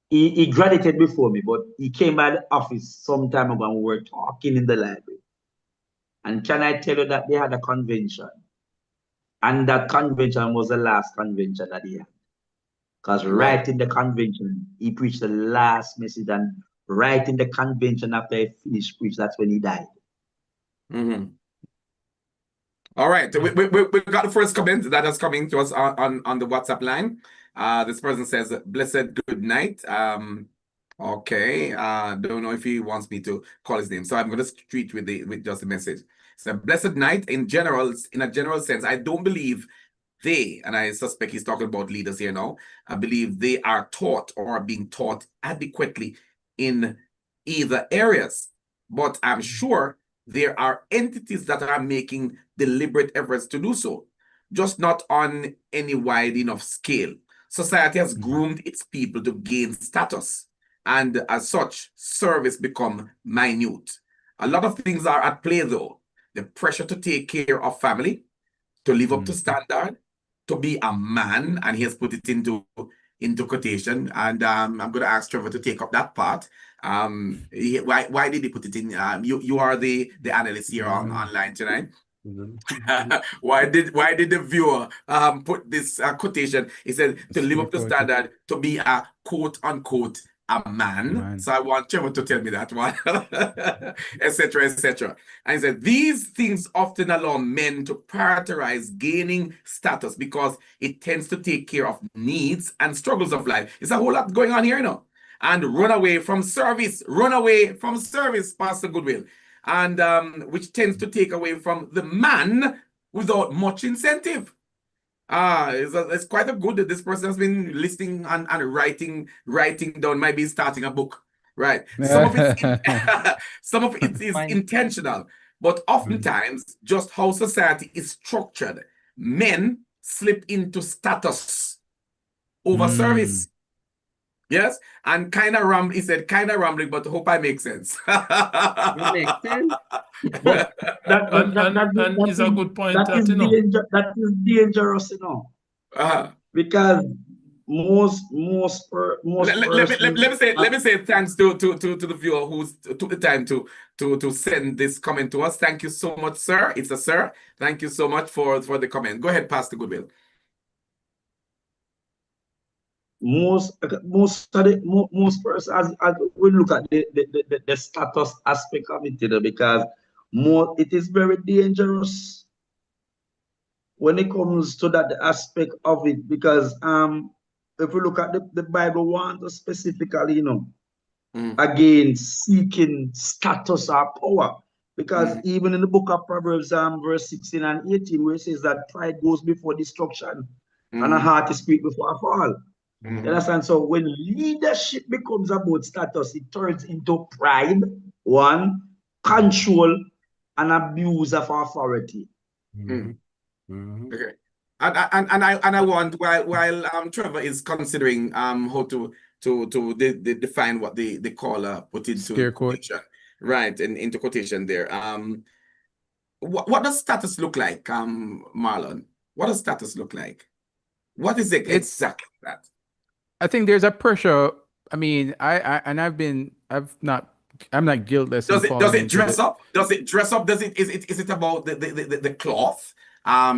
he graduated before me, but he came by the office some time ago and we were talking in the library. And can I tell you that they had a convention? And that convention was the last convention that he had. Because Wow. right in the convention, he preached the last message. And right in the convention, after he finished preach, that's when he died. Mhm. All right, we got the first comment that is coming to us on the WhatsApp line. This person says, "Blessed good night." Okay. Don't know if he wants me to call his name, so I'm gonna treat with just the message. So, blessed night in general, in a general sense, I don't believe they, and I suspect he's talking about leaders here now. I believe they are taught or are being taught adequately in either areas, but I'm sure there are entities that are making deliberate efforts to do so, just not on any wide enough scale. Society has groomed its people to gain status, and as such, service become minute. A lot of things are at play though. The pressure to take care of family, to live up to standard, to be a man, and he has put it into quotation. And I'm going to ask Trevor to take up that part. Why did he put it in? You are the analyst here online tonight. Why did the viewer put this quotation? He said to live up to standard, to be a quote unquote a man. So I want Trevor to tell me that one, etc., etc. And he said these things often allow men to prioritize gaining status because it tends to take care of needs and struggles of life. It's a whole lot going on here, you know. And run away from service, Pastor Goodwill, and which tends to take away from the man without much incentive. It's quite a good that this person has been listening and writing down, maybe starting a book, right? Some of some of it is intentional, but oftentimes just how society is structured, men slip into status over service. Yes, and kind of he said kind of rambling, but hope I make sense. It makes sense. But And it's a good point that, you know. That is dangerous, you know. Because most let me say thanks to the viewer who's took the time to send this comment to us. Thank you so much, sir. It's a sir. Thank you so much for the comment. Go ahead, Pastor Goodwill. Most persons, as we look at the status aspect of it, you know, because it is very dangerous when it comes to that aspect of it, because if we look at the Bible wants us specifically, you know, again seeking status or power, because even in the book of Proverbs, verse 16 and 18, where it says that pride goes before destruction and a heart is quick before a fall. You understand? So when leadership becomes about status, it turns into pride, one, control, and abuse of authority. Okay. And I want while Trevor is considering how to define what they call put into quotation, right, and into quotation there. What does status look like, Marlon? What does status look like? What is it exactly that? I think there's a pressure. I mean, I'm not guiltless. Does it dress up? Does it dress up? Is it about the cloth?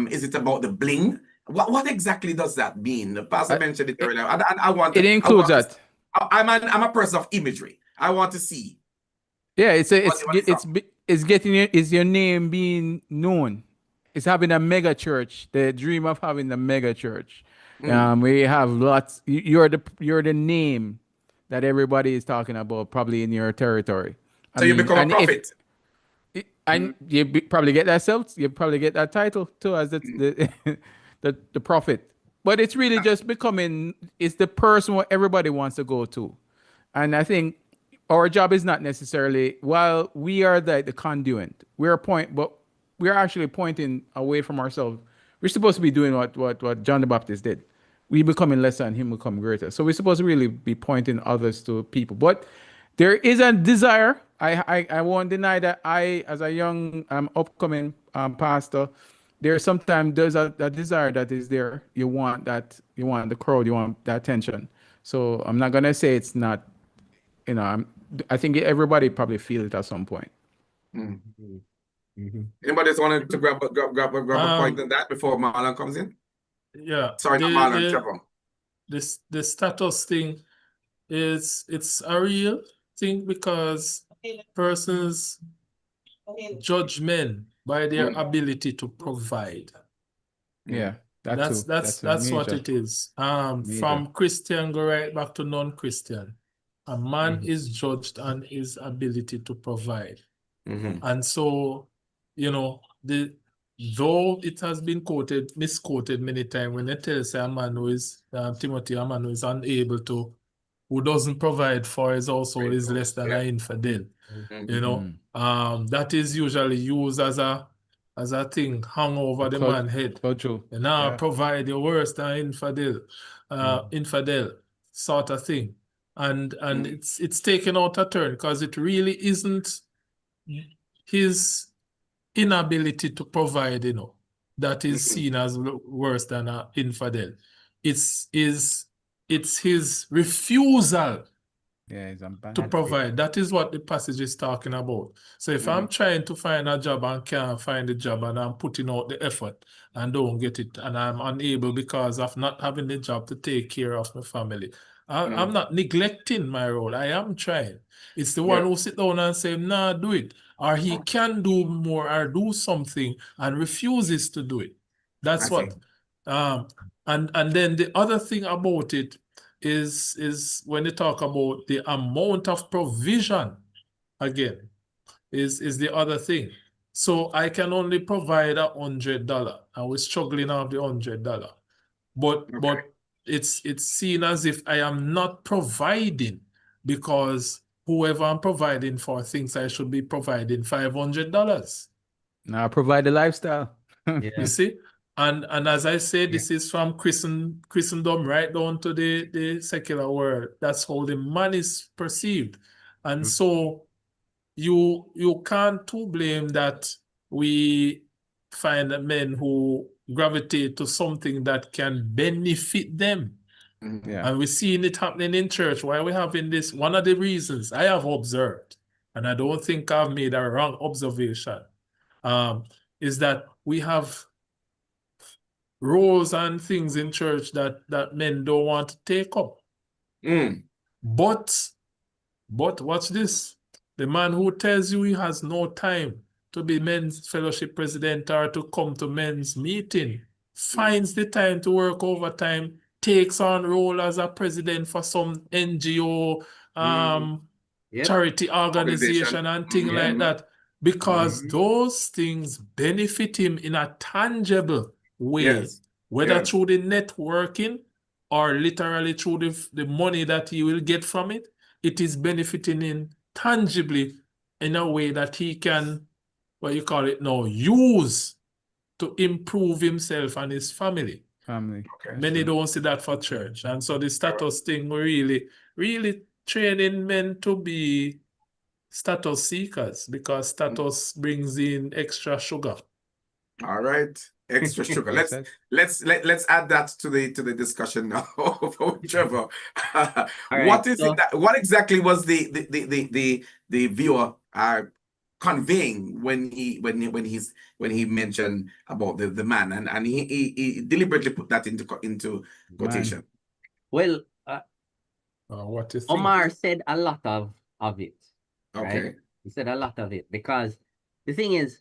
Is it about the bling? What exactly does that mean? The pastor mentioned it earlier. And I want it includes that. I'm a person of imagery. I want to see. Yeah, it's your name being known. It's having a mega church. The dream of having a mega church. Where you have lots. You're the name that everybody is talking about, probably in your territory. So you become a prophet. You probably get that you probably get that title too as the prophet. But it's really just becoming, it's the person what everybody wants to go to. And I think our job is not necessarily, while we are the conduit, but we're actually pointing away from ourselves. We're supposed to be doing what John the Baptist did. we becoming lesser and him become greater. So we're supposed to really be pointing others to people. But there is a desire. I won't deny that I, as a young upcoming pastor, there's a desire that is there. You want the crowd, you want the attention. So I'm not gonna say it's not, I think everybody probably feel it at some point. Anybody else wanted to grab a point on that before Marlon comes in? Yeah. Sorry, not Marlon, Trevor. The status thing it's a real thing because persons judge men by their ability to provide. Yeah, that's That's what major. it is. Major. From Christian go right back to non-Christian. A man is judged on his ability to provide. And so, though it has been misquoted many times when they tell say a man who is Timothy, a man who is unable to, who doesn't provide for his household is less than an infidel. That is usually used as a thing hung over the man's head. Cultural. And now provide the worst than infidel sort of thing. And it's taken out a turn because it really isn't his inability to provide, that is seen as worse than an infidel. It's his refusal to provide. That is what the passage is talking about. So if I'm trying to find a job and can't find a job and I'm putting out the effort and don't get it and I'm unable because of not having the job to take care of my family, I'm not neglecting my role. I am trying. It's the one who sit down and say, nah, do it. Or he can do more or do something and refuses to do it. That's what. And then the other thing about it is when they talk about the amount of provision, again, is the other thing. So I can only provide $100 and we're struggling off the $100. But it's seen as if I am not providing because whoever I'm providing for thinks I should be providing $500. Now provide the lifestyle. You see? And as I say, this is from Christendom right down to the secular world. That's how the man is perceived. And so you can't too blame that we find men who gravitate to something that can benefit them. And we're seeing it happening in church. Why we're having this, one of the reasons I have observed, and I don't think I've made a wrong observation, is that we have roles and things in church that men don't want to take up. But watch this. The man who tells you he has no time to be men's fellowship president or to come to men's meeting finds the time to work overtime, takes on role as a president for some NGO, charity organization and things like that, because those things benefit him in a tangible way, whether through the networking or literally through the money that he will get from it. It is benefiting him tangibly in a way that he can, what you call it now, use to improve himself and his family. Many don't see that for church. And so the status thing, we're really training men to be status seekers because status brings in extra sugar. All right. Extra sugar. Let's add that to the discussion now. Trevor. What exactly was the viewer conveying when he mentioned about the man and he deliberately put that into quotation? Man. Well, what you think? Omar said a lot of it. Okay. Right? He said a lot of it because the thing is,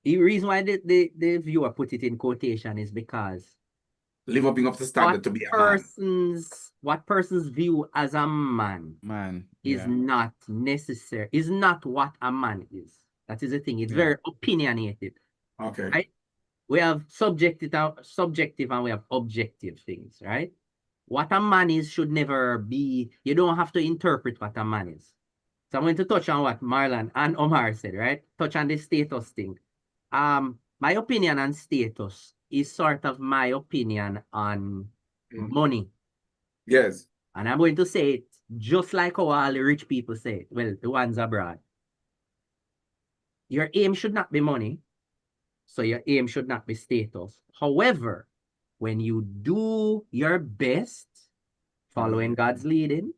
the reason why the viewer put it in quotation is because living up to standard to be a man. What person's view as a man is not necessary, is not what a man is. That is the thing. It's very opinionated. Okay. Right? We have subjective and we have objective things, right? What a man is should never be, you don't have to interpret what a man is. So I'm going to touch on what Marlon and Omar said, right? Touch on the status thing. My opinion on status is sort of my opinion on money. Yes. And I'm going to say it just like how all the rich people say it. Well, the ones abroad. Your aim should not be money. So your aim should not be status. However, when you do your best, following God's leading,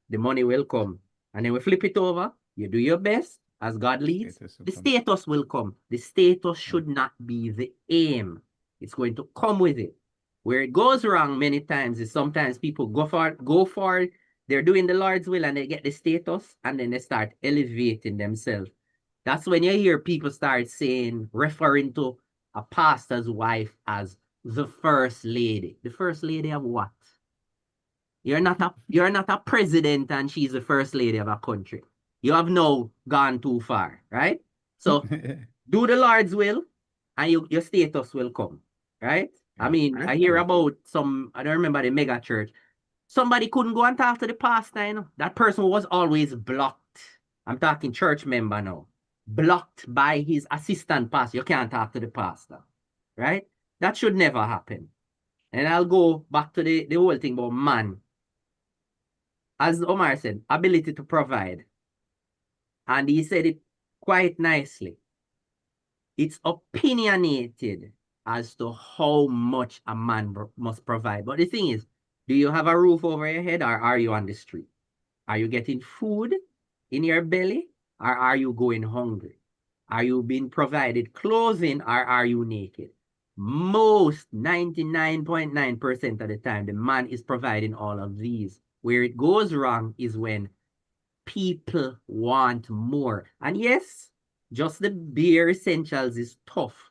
the money will come. And then we flip it over. You do your best as God leads. The status will come. The status should not be the aim. It's going to come with it. Where it goes wrong many times is sometimes people go for they're doing the Lord's will and they get the status and then they start elevating themselves. That's when you hear people start saying, referring to a pastor's wife as the first lady. The first lady of what? You're not a president and she's the first lady of a country. You have now gone too far, right? So do the Lord's will and your status will come, right? I mean, I hear about I don't remember the mega church. Somebody couldn't go and talk to the pastor, you know. That person was always blocked. I'm talking church member now. Blocked by his assistant pastor. You can't talk to the pastor, right? That should never happen. And I'll go back to the whole thing about man. As Omar said, ability to provide. And he said it quite nicely. It's opinionated as to how much a man must provide. But the thing is, do you have a roof over your head or are you on the street? Are you getting food in your belly or are you going hungry? Are you being provided clothing or are you naked? Most 99.9% of the time, the man is providing all of these. Where it goes wrong is when people want more. And yes, just the bare essentials is tough.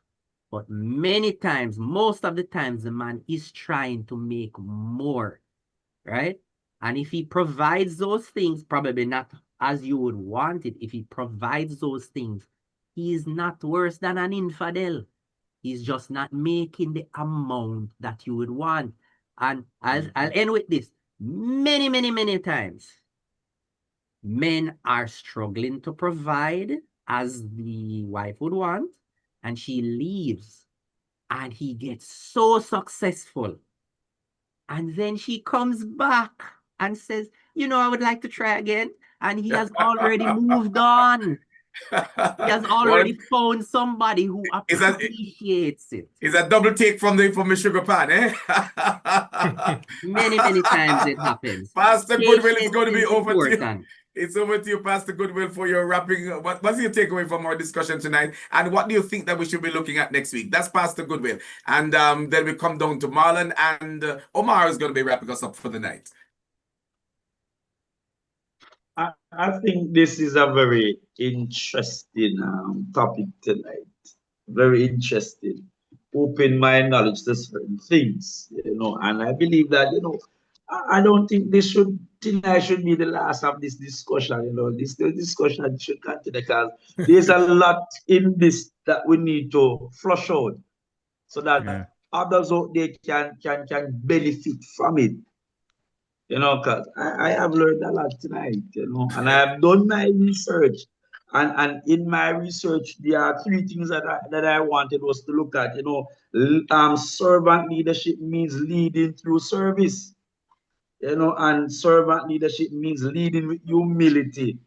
But many times, most of the times, the man is trying to make more, right? And if he provides those things, probably not as you would want it, if he provides those things, he is not worse than an infidel. He's just not making the amount that you would want. And I'll end with this. Many, many, many times, men are struggling to provide as the wife would want, and she leaves, and he gets so successful. And then she comes back and says, you know, I would like to try again. And he has already moved on. He has already found somebody who appreciates it. Is a double take from the sugar pan, eh? Many, many times it happens. Pastor Goodwill is going to be over to you. Important. It's over to you, Pastor Goodwill, for your wrapping. What's your takeaway from our discussion tonight? And what do you think that we should be looking at next week? That's Pastor Goodwill. And then we come down to Marlon, and Omar is going to be wrapping us up for the night. I think this is a very interesting topic tonight. Very interesting. Open my knowledge to certain things, you know, and I believe that, you know, I don't think tonight should be the last of this discussion, you know. This discussion should continue because there's a lot in this that we need to flush out so that others out there can benefit from it. You know, because I have learned a lot tonight, you know, and I have done my research. And in my research, there are three things that I wanted was to look at, you know. Servant leadership means leading through service, you know, and servant leadership means leading with humility.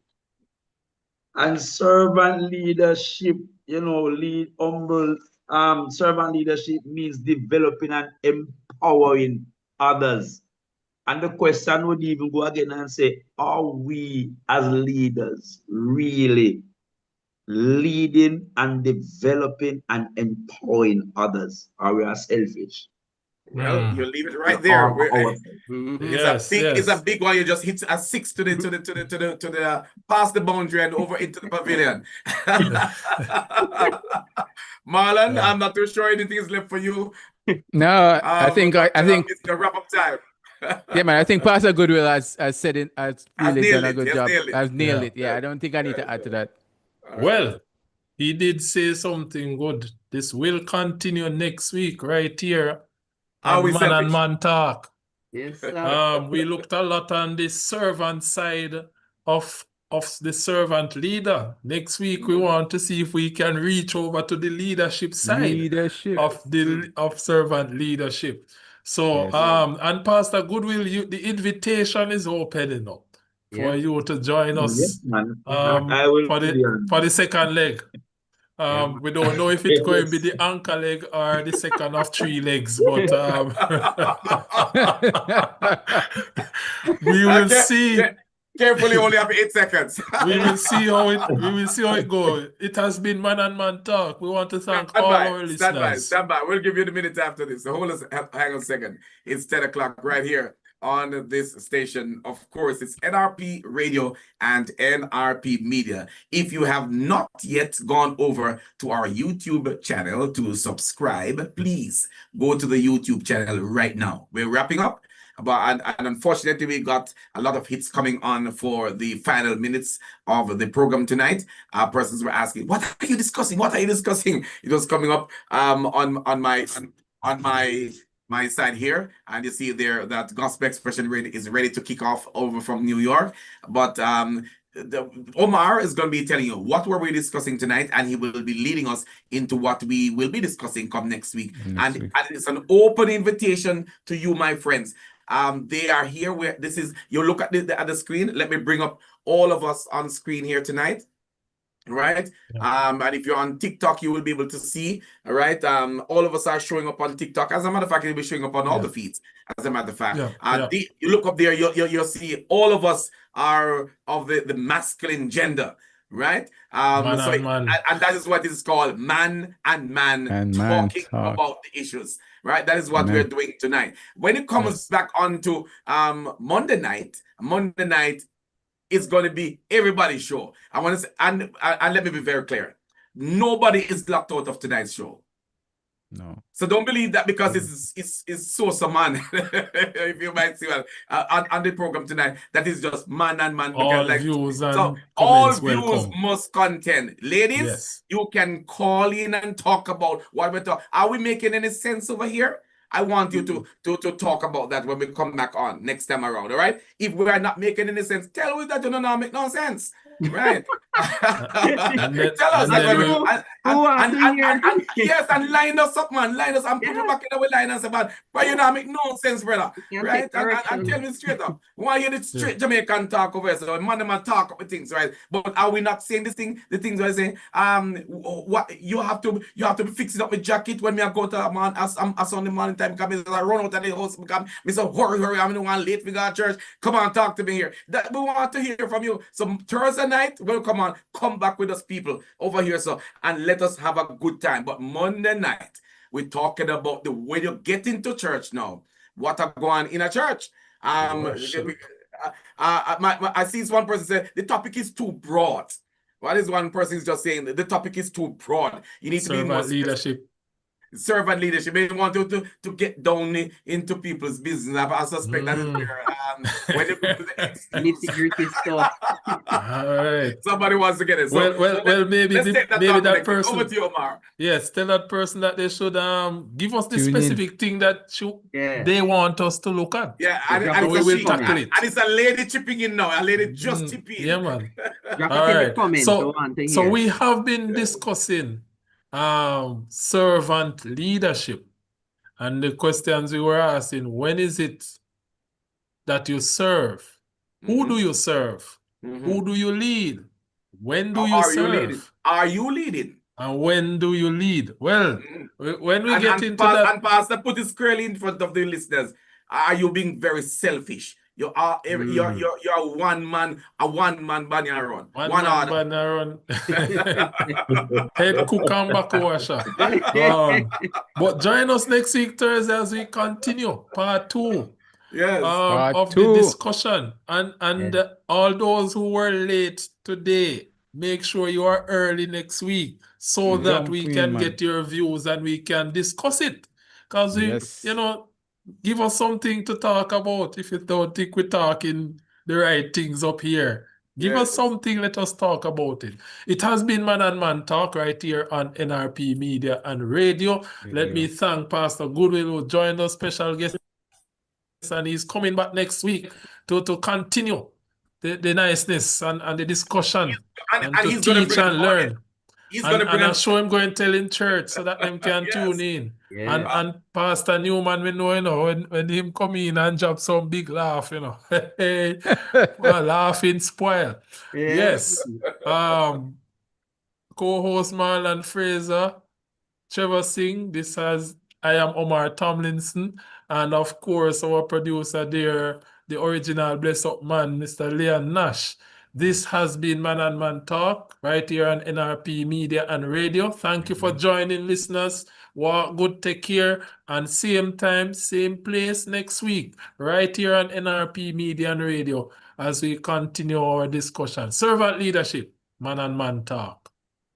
And servant leadership, you know, servant leadership means developing and empowering others. And the question would even go again and say, are we as leaders really leading and developing and empowering others? Are we as selfish? Well, you leave it right there. It's a big one. You just hit a 6 to the past the boundary and over into the pavilion. Marlon, I'm not too sure anything is left for you. No, I think it's the wrap up time. Yeah, man. I think Pastor Goodwill has said it, has really done a good job. Has nailed it. Yeah, I don't think I need to add to that. Well, he did say something good. This will continue next week, right here on Man and Man Talk. Yes, sir. We looked a lot on the servant side of the servant leader. Next week, we want to see if we can reach over to the leadership side of servant leadership. So, Yes. and Pastor Goodwill, the invitation is open enough for Yeah. you to join Yes, us man. I will for be on. the second leg. Yeah, We don't know if it's going to be Yes. the anchor leg or the second of 3 legs, but we will Okay, see. carefully, only have 8 seconds. We will see how it goes. It has been man and man talk. We want to thank Stand all by, our stand by, listeners. stand by. We'll give you the minutes after this. So hang on a second. It's 10 o'clock right here on this station. Of course, it's NRP Radio and NRP Media. If you have not yet gone over to our YouTube channel to subscribe, please go to the YouTube channel right now. We're wrapping up. But and unfortunately, we got a lot of hits coming on for the final minutes of the program tonight. Persons were asking, "What are you discussing? What are you discussing?" It was coming up on my side here, and you see there that Gospel Expression is ready to kick off over from New York. But Omar is going to be telling you what were we discussing tonight, and he will be leading us into what we will be discussing come next week. And it's an open invitation to you, my friends. They are here where this is, you look at the screen. Let me bring up all of us on screen here tonight. Right. And if you're on TikTok, you will be able to see. All right. All of us are showing up on TikTok. As a matter of fact, it'll be showing up on all the feeds. As a matter of fact, you look up there, you'll see all of us are of the masculine gender. Right. Man and man. And that is what is called man and man talking about the issues. Right. That is what we're doing tonight. When it comes back onto Monday night is going to be everybody's show. I want to say, and let me be very clear. Nobody is locked out of tonight's show. No. So don't believe that because it's so man. If you might see on the program tonight, that is just man and man. All views and so all comments views welcome. must contend. Ladies, you can call in and talk about what we're talking. Are we making any sense over here? I want you to talk about that when we come back on next time around, all right? If we are not making any sense, tell us that you don't make no sense, right? Tell us yes, and line us up, man. Line us and put you back in our line and say, man, but you not make no sense, brother, right? And tell me straight up. Why you the straight Jamaican talk over here? So man talk up with things, right? But are we not saying this thing? The things we're saying, what you have to be fixing up my jacket when me I go to a man as Sunday morning time because I run out of the house because me say hurry, I'm the one late we got church. Come on, talk to me here. That we want to hear from you. So Thursday night, well, come back with us people over here, so and let us have a good time. But Monday night, we're talking about the way you get into church now. What are going in a church? I see one person say the topic is too broad. What is one person is just saying? The topic is too broad. You need to be more leadership. Servant leadership. They want you to get down into people's business. I suspect that is where when nitty-gritty stuff. All right. Somebody wants to get it. So, well, maybe that person. Over to you, Omar. Yes, tell that person that they should give us the specific thing that they want us to look at. Yeah, and we will tackle it. And it's a lady chipping in now. A lady just chipping in. Yeah, man. All right. So we have been discussing servant leadership, and the questions we were asking: when is it that you serve? Who do you serve? Who do you lead? When do you serve? Are you leading? And when do you lead? Well, when we get into that, and Pastor put it squarely in front of the listeners. Are you being very selfish? You are you're one man banner run. One banner run. Head cook and back washer. But join us next week Thursday as we continue part 2. Yes, the discussion. And all those who were late today, make sure you are early next week so that we can get your views and we can discuss it. Because give us something to talk about. If you don't think we're talking the right things up here, give us something, let us talk about it. It has been Man and Man Talk right here on NRP Media and Radio. Let me thank Pastor Goodwill who joined us, special guest, and he's coming back next week to continue the niceness and the discussion and to teach and learn. He's gonna bring and I an show him go and tell in church so that them can Yes. tune in. Yeah. And Pastor Newman, we know, when him come in and drop some big laugh, Hey, well, laughing spoil. Yes. Co-host Marlon Fraser, Trevor Singh, I am Omar Tomlinson, and of course our producer there, the original bless up man, Mr. Leon Nash. This has been Man and Man Talk right here on NRP Media and Radio. Thank you for joining, listeners. Walk good, take care, and same time, same place next week, right here on NRP Media and Radio as we continue our discussion. Servant leadership, Man and Man Talk.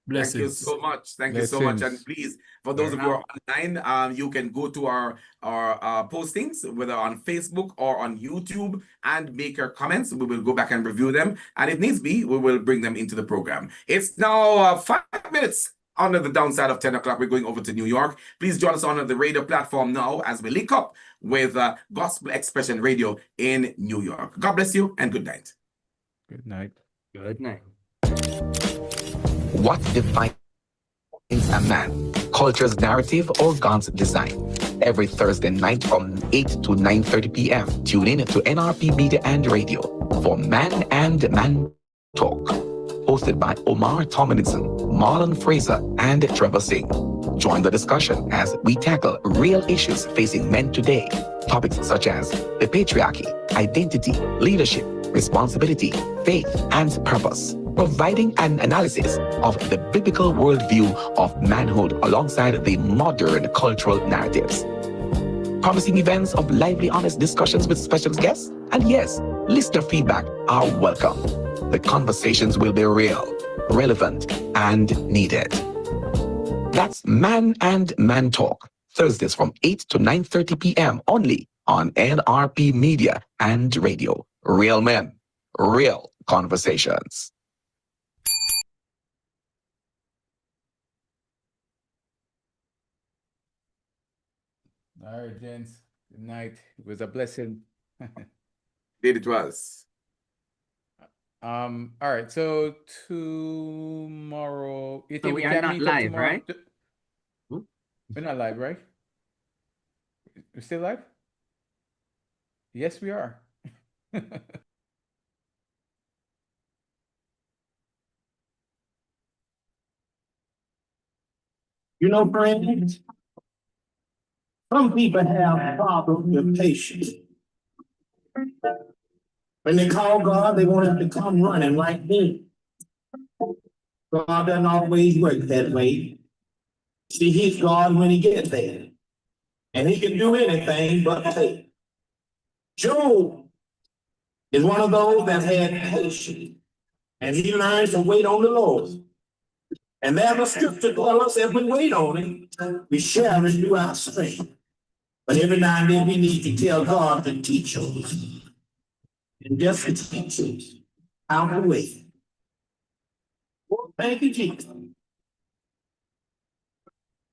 Blessings. Thank you so much. Thank you so much. And Blessings. please, for those of you who are online, you can go to our postings, whether on Facebook or on YouTube, and make your comments. We will go back and review them. And if needs be, we will bring them into the program. It's now 5 minutes under the downside of 10 o'clock. We're going over to New York. Please join us on the radio platform now as we link up with Gospel Expression Radio in New York. God bless you and good night. Good night. Good night. What defines a man? Culture's narrative or God's design? Every Thursday night from 8 to 9:30 p.m. Tune in to NRP Media and Radio for Man and Man Talk. Hosted by Omar Tomlinson, Marlon Fraser, and Trevor Singh. Join the discussion as we tackle real issues facing men today. Topics such as the patriarchy, identity, leadership, responsibility, faith, and purpose. Providing an analysis of the biblical worldview of manhood alongside the modern cultural narratives. Promising events of lively, honest discussions with special guests. And yes, listener feedback are welcome. The conversations will be real, relevant, and needed. That's Man and Man Talk, Thursdays from 8 to 9:30 p.m. only on NRP Media and Radio. Real men, real conversations. All right, gents. Good night. It was a blessing. It was. All right, so tomorrow you So think we we are can not meet up live, tomorrow? right? We're not live, right? We're still live? Yes, we are. You know, friends, some people have problems with patience. When they call God, they want him to come running like me. God doesn't always work that way. See, he's God when he gets there. And he can do anything but faith. Job is one of those that had patience. And he learned to wait on the Lord. And there's a scripture tells us if we wait on him, we shall renew our strength. But every now and then we need to tell God to teach us. And just to teach us how to wait. Well, thank you, Jesus.